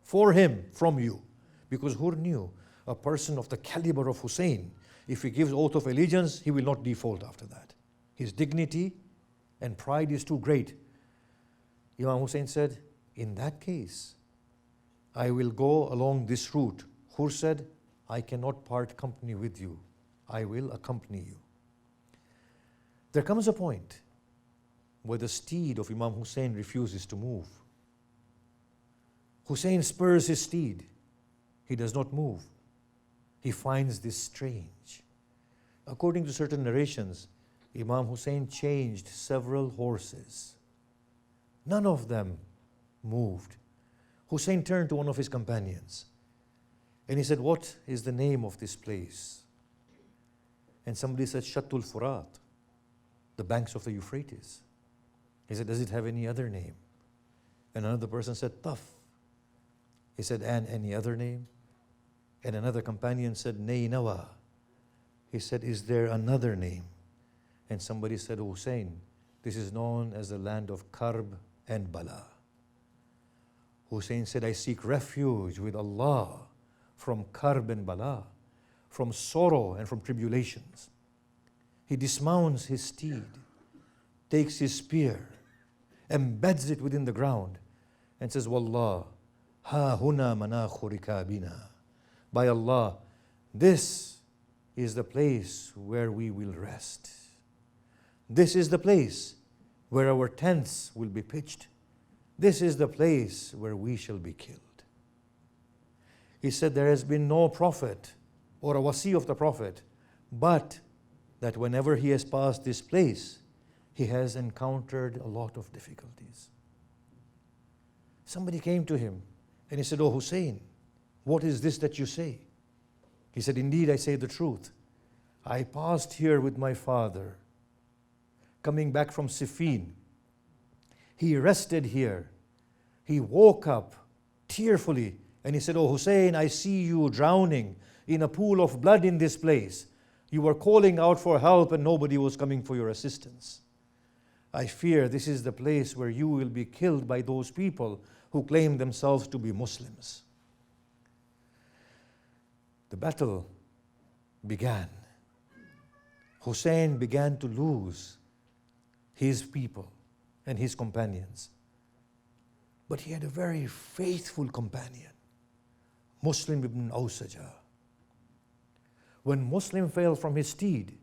for him from you. Because Hur knew a person of the caliber of Hussain, if he gives oath of allegiance, he will not default after that. His dignity and pride is too great. Imam Hussain said, in that case, I will go along this route. Hur said, I cannot part company with you. I will accompany you. There comes a point where the steed of Imam Hussain refuses to move. Hussain spurs his steed. He does not move. He finds this strange. According to certain narrations, Imam Hussain changed several horses. None of them moved. Hussain turned to one of his companions and he said, what is the name of this place? And somebody said, Shattul Furat, the banks of the Euphrates. He said, does it have any other name? And another person said, Taf. He said, and any other name? And another companion said, Nainawa. He said, is there another name? And somebody said, Hussain, this is known as the land of Karb and Bala. Hussain said, I seek refuge with Allah from Karb and Bala, from sorrow and from tribulations. He dismounts his steed, takes his spear, embeds it within the ground, and says, Wallah, ha huna manakhu rikabina. By Allah, this is the place where we will rest. This is the place where our tents will be pitched. This is the place where we shall be killed. He said there has been no prophet or a wasi of the prophet, but that whenever he has passed this place, he has encountered a lot of difficulties. Somebody came to him and he said, Oh Hussain, what is this that you say? He said, indeed, I say the truth. I passed here with my father, coming back from Siffin. He rested here. He woke up tearfully and he said, Oh Hussain, I see you drowning in a pool of blood in this place. You were calling out for help and nobody was coming for your assistance. I fear this is the place where you will be killed by those people who claim themselves to be Muslims. The battle began. Hussain began to lose his people and his companions. But he had a very faithful companion, Muslim ibn Awsaja. When Muslim fell from his steed,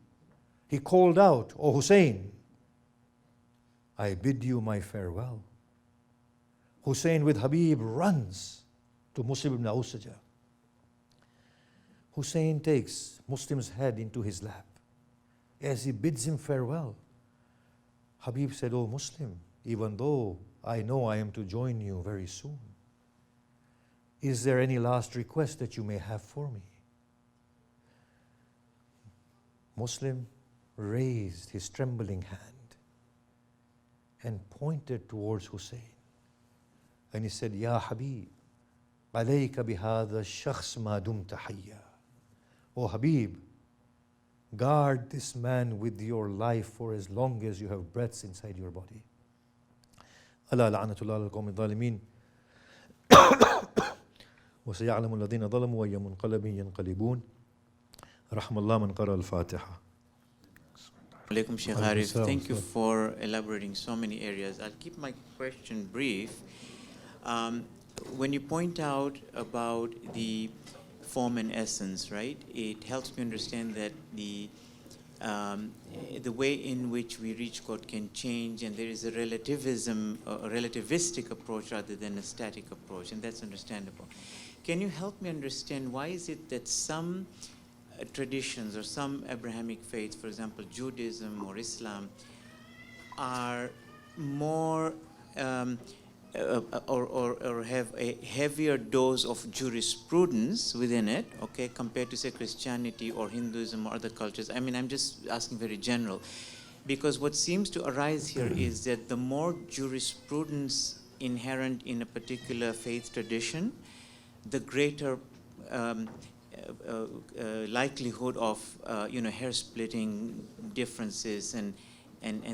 he called out, O Hussain, I bid you my farewell. Hussain with Habib runs to Muslim ibn Awsaja. Hussain takes Muslim's head into his lap. As he bids him farewell, Habib said, Oh Muslim, even though I know I am to join you very soon, is there any last request that you may have for me? Muslim raised his trembling hand and pointed towards Hussain. And he said, Ya Habib, alayka bihadha shakhs ma dumta hayya. O Habib, guard this man with your life for as long as you have breaths inside your body. ألا لعنة الله على القوم الظالمين وسيعلم الذين ظلموا أي منقلب ينقلبون Rahmallah man qara al-Fatiha. Alaikum Shaykh Arif. Thank you for elaborating so many areas. I'll keep my question brief. When you point out about the form and essence, right, it helps me understand that the way in which we reach God can change, and there is a relativism, a relativistic approach rather than a static approach, and that's understandable. Can you help me understand why is it that some traditions or some Abrahamic faiths, for example, Judaism or Islam, are more or have a heavier dose of jurisprudence within it, okay, compared to, say, Christianity or Hinduism or other cultures? I mean, I'm just asking very general, because what seems to arise here is that the more jurisprudence inherent in a particular faith tradition, the greater likelihood of hair-splitting differences and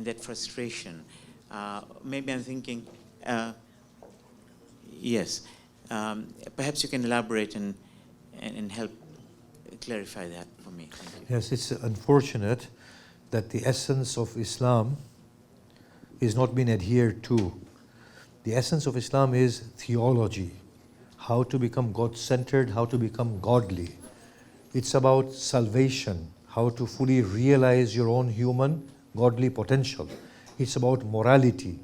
that frustration. Maybe I'm thinking. Yes, perhaps you can elaborate and help clarify that for me. Thank you. Yes, it's unfortunate that the essence of Islam is not being adhered to. The essence of Islam is theology, how to become God-centered, how to become godly. It's about salvation, how to fully realize your own human, godly potential. It's about morality.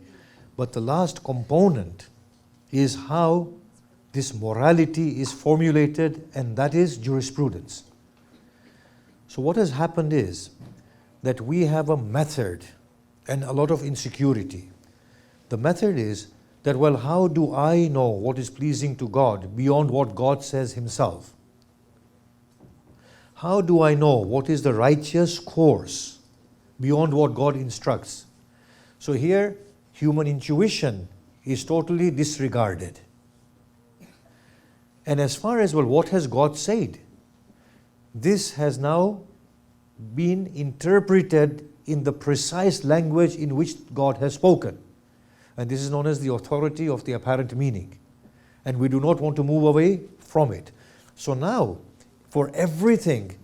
But the last component is how this morality is formulated, and that is jurisprudence. So what has happened is that we have a method and a lot of insecurity. The method is that, well, how do I know what is pleasing to God beyond what God says Himself? How do I know what is the righteous course beyond what God instructs? So here, human intuition is totally disregarded. And as far as, well, what has God said? This has now been interpreted in the precise language in which God has spoken. And this is known as the authority of the apparent meaning. And we do not want to move away from it. So now, for everything,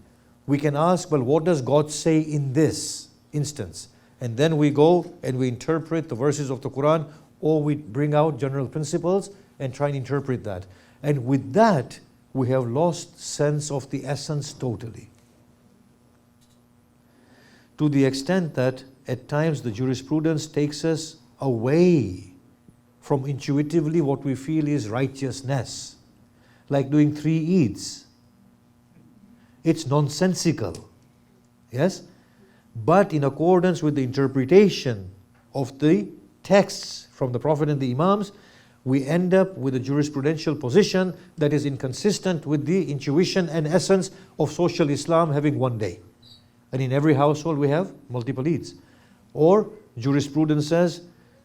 we can ask, well, what does God say in this instance? And then we go and we interpret the verses of the Quran, or we bring out general principles and try and interpret that. And with that, we have lost sense of the essence totally. To the extent that at times the jurisprudence takes us away from intuitively what we feel is righteousness, like doing 3 Eids. It's nonsensical, yes? But in accordance with the interpretation of the texts from the Prophet and the Imams, we end up with a jurisprudential position that is inconsistent with the intuition and essence of social Islam having one day. And in every household we have multiple Eids. Or jurisprudence says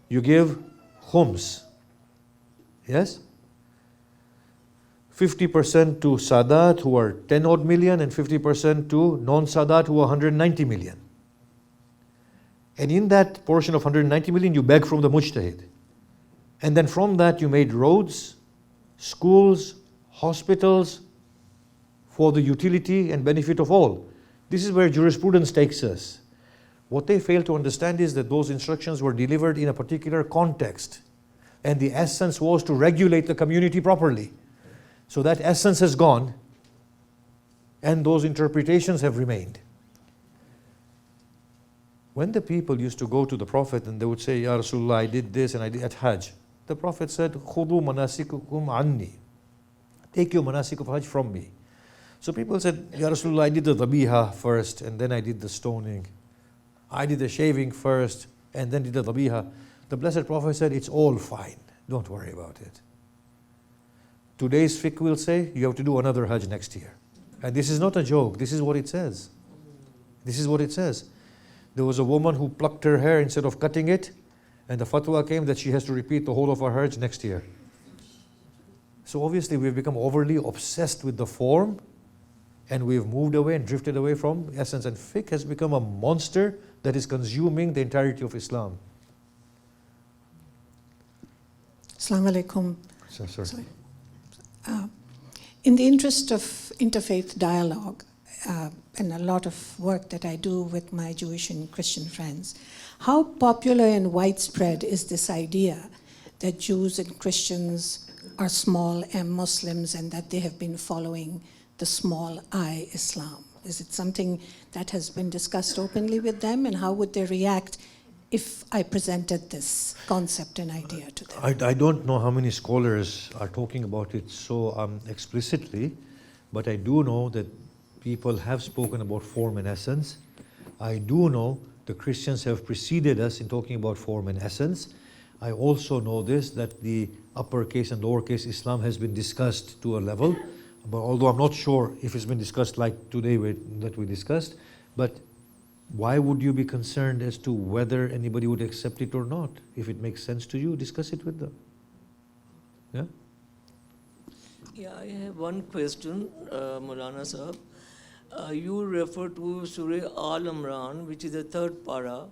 you give khums, yes? 50% to Sadat, who are 10 odd million, and 50% to non-Sadat, who are 190 million. And in that portion of 190 million, you beg from the mujtahid. And then from that, you made roads, schools, hospitals for the utility and benefit of all. This is where jurisprudence takes us. What they fail to understand is that those instructions were delivered in a particular context. And the essence was to regulate the community properly. So that essence has gone, and those interpretations have remained. When the people used to go to the Prophet and they would say, Ya Rasulullah, I did this and I did at Hajj, the Prophet said, Khudu manasikukum anni. Take your manasik of Hajj from me. So people said, Ya Rasulullah, I did the dhabiha first and then I did the stoning. I did the shaving first and then did the dhabiha. The Blessed Prophet said, it's all fine. Don't worry about it. Today's fiqh will say, you have to do another Hajj next year. And this is not a joke. This is what it says. This is what it says. There was a woman who plucked her hair instead of cutting it, and the fatwa came that she has to repeat the whole of her Hajj next year. So obviously we've become overly obsessed with the form, and we've moved away and drifted away from essence. And fiqh has become a monster that is consuming the entirety of Islam. Assalamu alaikum. Sorry. In the interest of interfaith dialogue, and a lot of work that I do with my Jewish and Christian friends. How popular and widespread is this idea that Jews and Christians are small m Muslims and that they have been following the small I Islam? Is it something that has been discussed openly with them, and how would they react if I presented this concept and idea to them? I don't know how many scholars are talking about it so explicitly, but I do know that people have spoken about form and essence. I do know the Christians have preceded us in talking about form and essence. I also know this, that the uppercase and lowercase Islam has been discussed to a level, but although I'm not sure if it's been discussed like today that we discussed, but why would you be concerned as to whether anybody would accept it or not? If it makes sense to you, discuss it with them. Yeah? Yeah, I have one question, Maulana Sahab. You refer to Surah Al-Imran, which is the third para,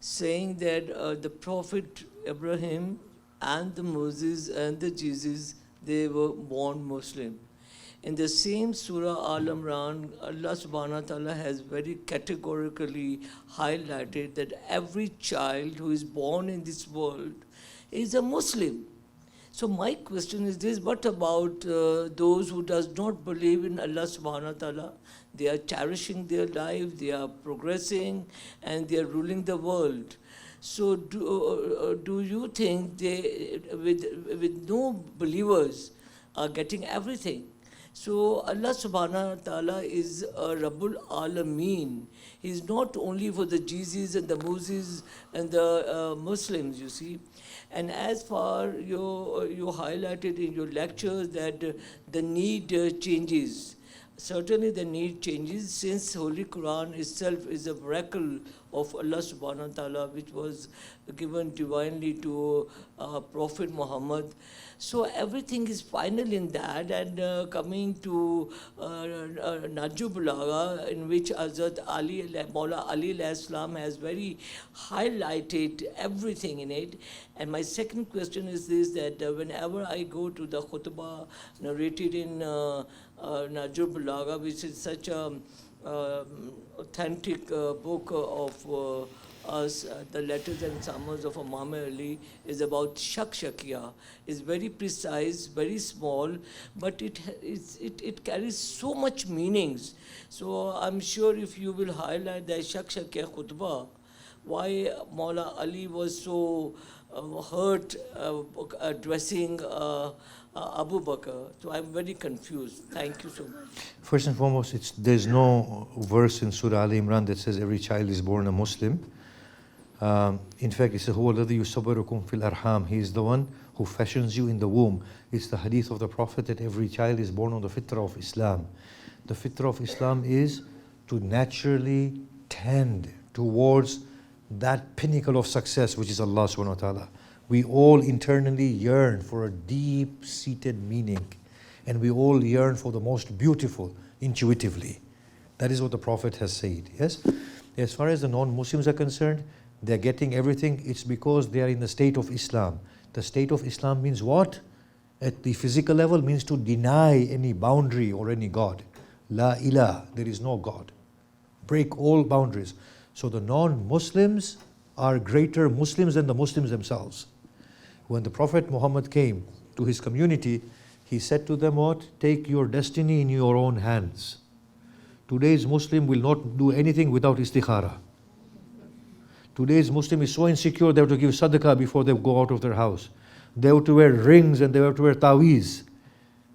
saying that the Prophet Ibrahim and the Moses and the Jesus, they were born Muslim. In the same Surah Al-Imran, Allah subhanahu wa ta'ala has very categorically highlighted that every child who is born in this world is a Muslim. So my question is this: what about those who does not believe in Allah subhanahu wa ta'ala? They are cherishing their life, they are progressing, and they are ruling the world. So do you think they, with no believers, are getting everything? So Allah subhanahu wa ta'ala is Rabbul Alameen. He is not only for the Jesus and the Moses and the Muslims, you see. And as far you highlighted in your lectures that the need changes. Certainly the need changes, since Holy Quran itself is a miracle of Allah subhanahu wa ta'ala, which was given divinely to Prophet Muhammad. So everything is final in that, and coming to Najib Balaga, in which Hazrat Ali, Maula Ali Islam has very highlighted everything in it. And my second question is this, that whenever I go to the khutbah narrated in Najib Balaga, which is such an authentic book of us, the letters and summons of Imam Ali, is about Shakshakiya. It's very precise, very small, but it carries so much meanings. So I'm sure if you will highlight the Shakshakiya khutbah, why Maula Ali was so hurt addressing Abu Bakr. So I'm very confused. Thank you so much. First and foremost, there's no verse in Surah Al Imran that says every child is born a Muslim. In fact, it says, هُوَ الَّذِي يُصَبِّرُكُمْ فِي الْأَرْحَامِ. He is the one who fashions you in the womb. It's the hadith of the Prophet that every child is born on the fitrah of Islam. The fitrah of Islam is to naturally tend towards that pinnacle of success, which is Allah subhanahu wa ta'ala. We all internally yearn for a deep-seated meaning, and we all yearn for the most beautiful intuitively. That is what the Prophet has said. Yes? As far as the non-Muslims are concerned, they're getting everything. It's because they are in the state of Islam. The state of Islam means what? At the physical level, means to deny any boundary or any God. La ilah, there is no God. Break all boundaries. So the non-Muslims are greater Muslims than the Muslims themselves. When the Prophet Muhammad came to his community, he said to them what? Take your destiny in your own hands. Today's Muslim will not do anything without istikhara. Today's Muslim is so insecure they have to give sadaqah before they go out of their house. They have to wear rings and they have to wear taweez.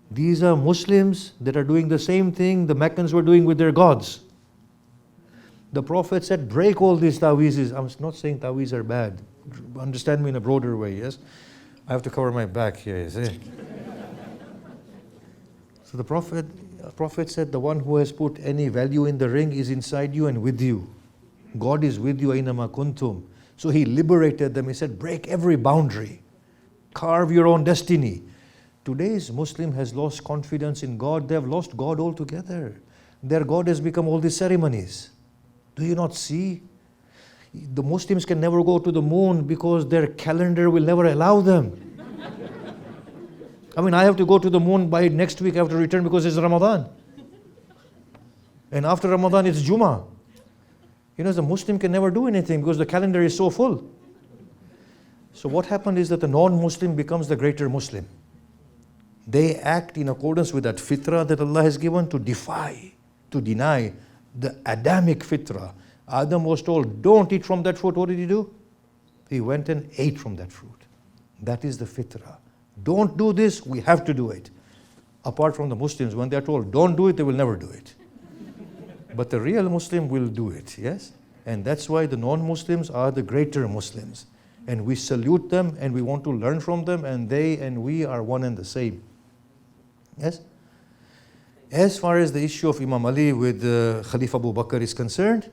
These are Muslims that are doing the same thing the Meccans were doing with their gods. The Prophet said, break all these taweezes. I'm not saying taweez are bad. Understand me in a broader way, yes? I have to cover my back here, you see. So the Prophet said, the one who has put any value in the ring is inside you and with you. God is with you, aynama kuntum. So he liberated them. He said, break every boundary. Carve your own destiny. Today's Muslim has lost confidence in God. They have lost God altogether. Their God has become all these ceremonies. Do you not see? The Muslims can never go to the moon because their calendar will never allow them. I mean, I have to go to the moon by next week. I have to return because it's Ramadan. And after Ramadan, it's Jummah. The Muslim can never do anything because the calendar is so full. So what happened is that the non-Muslim becomes the greater Muslim. They act in accordance with that fitrah that Allah has given to deny the Adamic fitrah. Adam was told, don't eat from that fruit. What did he do? He went and ate from that fruit. That is the fitrah. Don't do this, we have to do it. Apart from the Muslims, when they are told, don't do it, they will never do it. But the real Muslim will do it, yes? And that's why the non-Muslims are the greater Muslims. And we salute them and we want to learn from them, and they and we are one and the same. Yes? As far as the issue of Imam Ali with Khalifa Abu Bakr is concerned,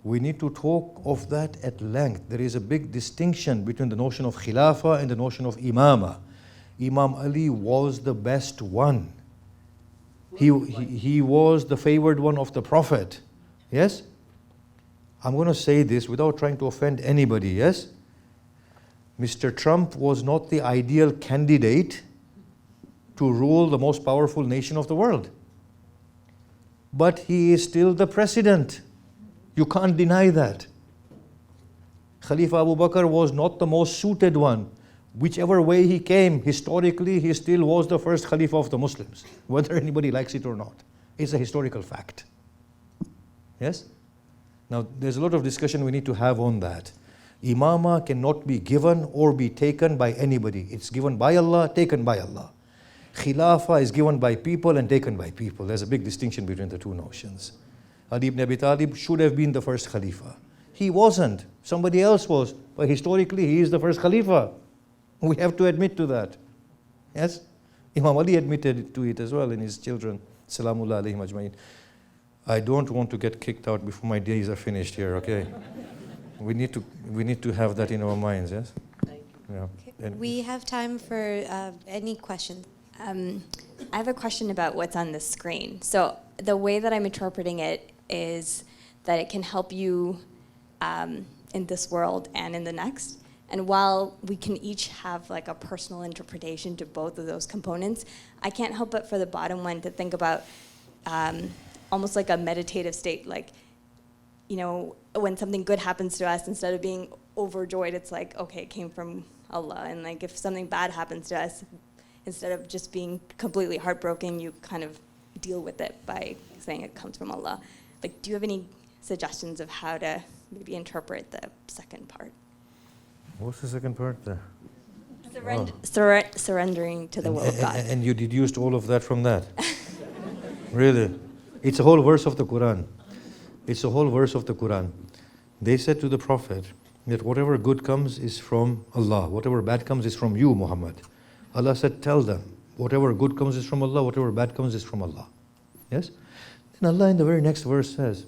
we need to talk of that at length. There is a big distinction between the notion of Khilafah and the notion of Imama. Imam Ali was the best one. He was the favored one of the Prophet. Yes? I'm going to say this without trying to offend anybody, yes? Mr. Trump was not the ideal candidate to rule the most powerful nation of the world. But he is still the president. You can't deny that. Khalifa Abu Bakr was not the most suited one. Whichever way he came, historically, he still was the first Khalifa of the Muslims, whether anybody likes it or not. It's a historical fact. Yes? Now, there's a lot of discussion we need to have on that. Imama cannot be given or be taken by anybody. It's given by Allah, taken by Allah. Khilafah is given by people and taken by people. There's a big distinction between the two notions. Ali ibn Abi Talib should have been the first Khalifa. He wasn't. Somebody else was. But historically, he is the first Khalifa. We have to admit to that. Yes? Imam Ali admitted to it as well in his children. Salamullah alayhim ajma'in. I don't want to get kicked out before my days are finished here, okay? We need to have that in our minds, yes? Thank you. Yeah. Okay. We have time for any questions. I have a question about what's on the screen. So the way that I'm interpreting it is that it can help you in this world and in the next. And while we can each have like a personal interpretation to both of those components, I can't help but for the bottom one to think about almost like a meditative state. Like, when something good happens to us, instead of being overjoyed, it's like, okay, it came from Allah. And like if something bad happens to us, instead of just being completely heartbroken, you kind of deal with it by saying it comes from Allah. Like, do you have any suggestions of how to maybe interpret the second part? What's the second part there? Surrendering to the will of God. And you deduced all of that from that? Really? It's a whole verse of the Quran. It's a whole verse of the Quran. They said to the Prophet that whatever good comes is from Allah. Whatever bad comes is from you, Muhammad. Allah said, tell them, whatever good comes is from Allah, whatever bad comes is from Allah. Yes? Then Allah in the very next verse says,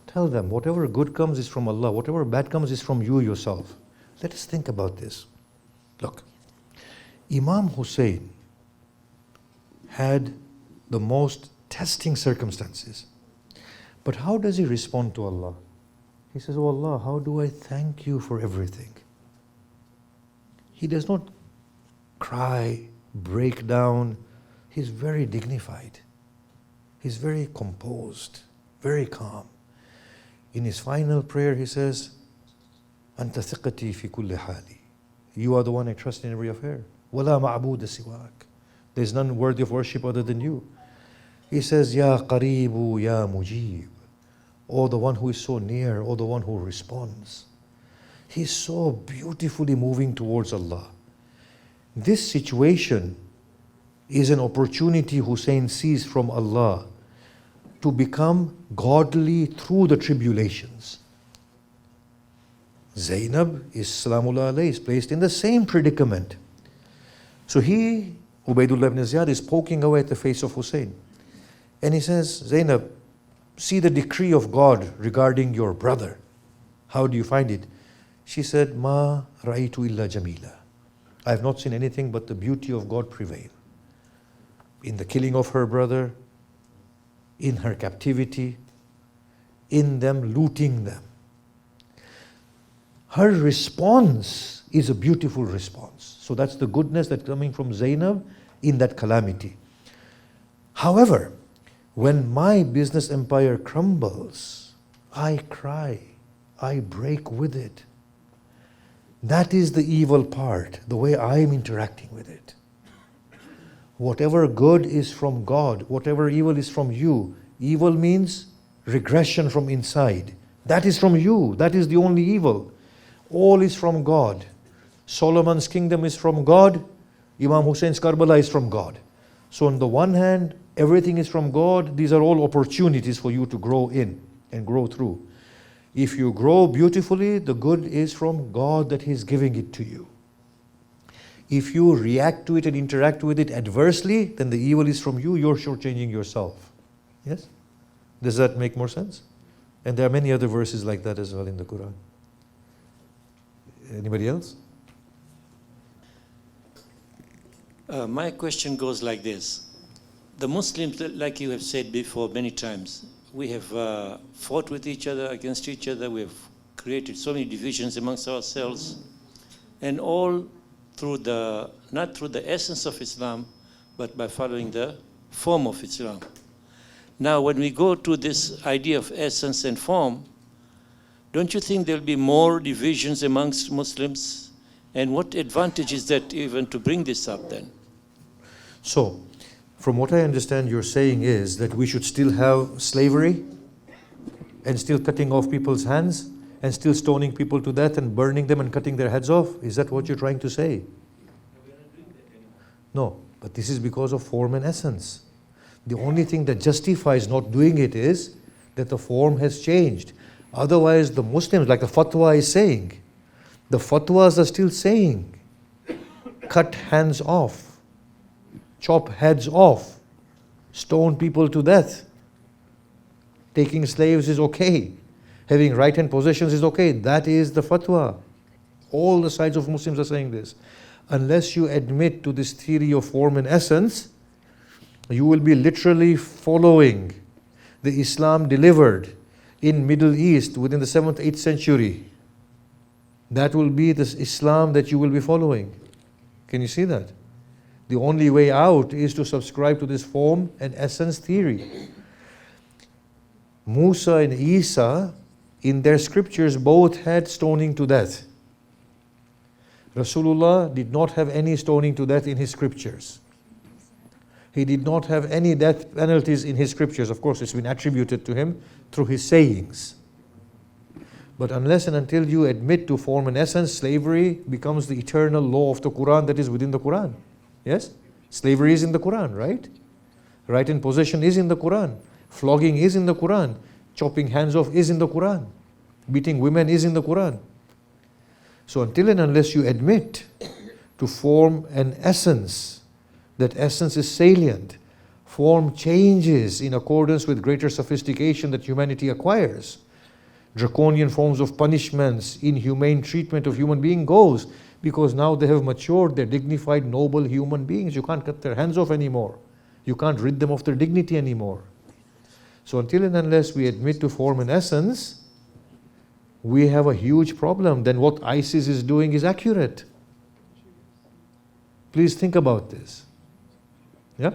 tell them, whatever good comes is from Allah, whatever bad comes is from you yourself. Let us think about this. Look, Imam Hussain had the most testing circumstances. But how does he respond to Allah? He says, oh Allah, how do I thank you for everything? He does not cry, break down. He's very dignified. He's very composed, very calm. In his final prayer, he says, Anta thiqati fi kulli hali. You are the one I trust in every affair. Wala ma'buda siwak. There's none worthy of worship other than you. He says, Ya qaribu, ya mujib. Oh, the one who is so near, oh, the one who responds. He's so beautifully moving towards Allah. This situation is an opportunity Hussein sees from Allah to become godly through the tribulations. Zainab is Salamullah alayhi, is placed in the same predicament. So he, Ubaidullah ibn Ziyad, is poking away at the face of Hussein. And he says, Zainab, see the decree of God regarding your brother. How do you find it? She said, Ma ra'aytu illa jamila. I have not seen anything but the beauty of God prevail. In the killing of her brother, in her captivity, in them looting them. Her response is a beautiful response. So that's the goodness that's coming from Zainab in that calamity. However, When my business empire crumbles, I cry, I break with it. That is the evil part, the way I am interacting with it. Whatever good is from God, whatever evil is from you. Evil means regression from inside. That is from you. That is the only evil. All is from God. Solomon's kingdom is from God. Imam Hussein's Karbala is from God. So on the one hand, everything is from God. These are all opportunities for you to grow in and grow through. If you grow beautifully, the good is from God that He is giving it to you. If you react to it and interact with it adversely, then the evil is from you. You're shortchanging yourself. Yes? Does that make more sense? And there are many other verses like that as well in the Quran. Anybody else? My question goes like this. The Muslims, like you have said before many times, we have fought with each other, against each other. We have created so many divisions amongst ourselves. And all through not through the essence of Islam, but by following the form of Islam. Now, when we go to this idea of essence and form, don't you think there'll be more divisions amongst Muslims? And what advantage is that even to bring this up then? So, from what I understand, you're saying is that we should still have slavery and still cutting off people's hands and still stoning people to death and burning them and cutting their heads off? Is that what you're trying to say? No, but this is because of form and essence. The only thing that justifies not doing it is that the form has changed. Otherwise, the Muslims, like the fatwa is saying, the fatwas are still saying, cut hands off, chop heads off, stone people to death. Taking slaves is okay. Having right-hand possessions is okay. That is the fatwa. All the sides of Muslims are saying this. Unless you admit to this theory of form and essence, you will be literally following the Islam delivered in Middle East within the 7th, 8th century. That will be the Islam that you will be following. Can you see that? The only way out is to subscribe to this form and essence theory. Musa and Isa, in their scriptures, both had stoning to death. Rasulullah did not have any stoning to death in his scriptures. He did not have any death penalties in his scriptures. Of course, it's been attributed to him through his sayings. But unless and until you admit to form and essence, slavery becomes the eternal law of the Quran that is within the Quran. Yes? Slavery is in the Quran, right? Right in possession is in the Quran. Flogging is in the Quran. Chopping hands off is in the Quran. Beating women is in the Quran. So until and unless you admit to form and essence, that essence is salient, form changes in accordance with greater sophistication that humanity acquires. Draconian forms of punishments, inhumane treatment of human being goes, because now they have matured, they're dignified, noble human beings. You can't cut their hands off anymore. You can't rid them of their dignity anymore. So until and unless we admit to form and essence, we have a huge problem. Then what ISIS is doing is accurate. Please think about this. Yeah?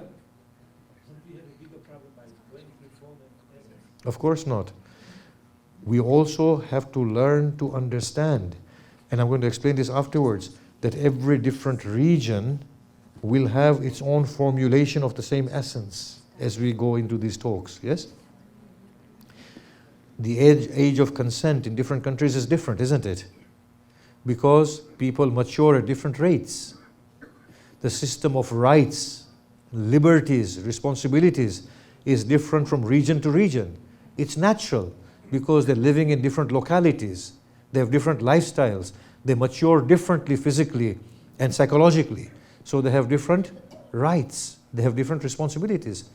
Of course not. We also have to learn to understand, and I'm going to explain this afterwards, that every different region will have its own formulation of the same essence as we go into these talks. Yes? The age of consent in different countries is different, isn't it? Because people mature at different rates. The system of rights, liberties, responsibilities is different from region to region. It's natural because they're living in different localities. They have different lifestyles. They mature differently physically and psychologically. So they have different rights. They have different responsibilities.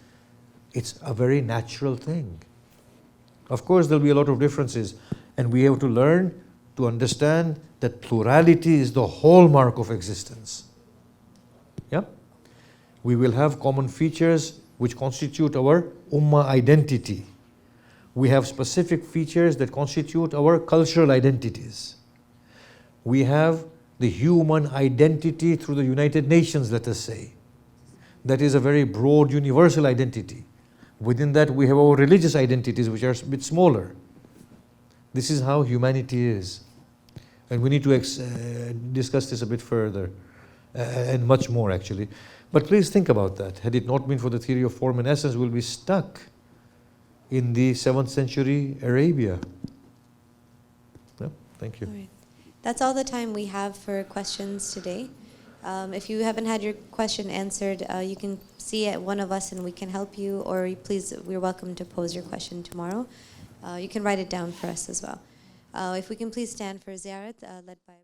It's a very natural thing. Of course, there'll be a lot of differences, and we have to learn to understand that plurality is the hallmark of existence. Yeah? We will have common features which constitute our ummah identity. We have specific features that constitute our cultural identities. We have the human identity through the United Nations, let us say. That is a very broad universal identity. Within that, we have our religious identities, which are a bit smaller. This is how humanity is. And we need to discuss this a bit further, and much more actually. But please think about that. Had it not been for the theory of form and essence, we'll be stuck in the 7th century Arabia. Yeah, thank you. All right. That's all the time we have for questions today. If you haven't had your question answered, you can see one of us and we can help you, or we're welcome to pose your question tomorrow. You can write it down for us as well. If we can please stand for Ziyarat, led by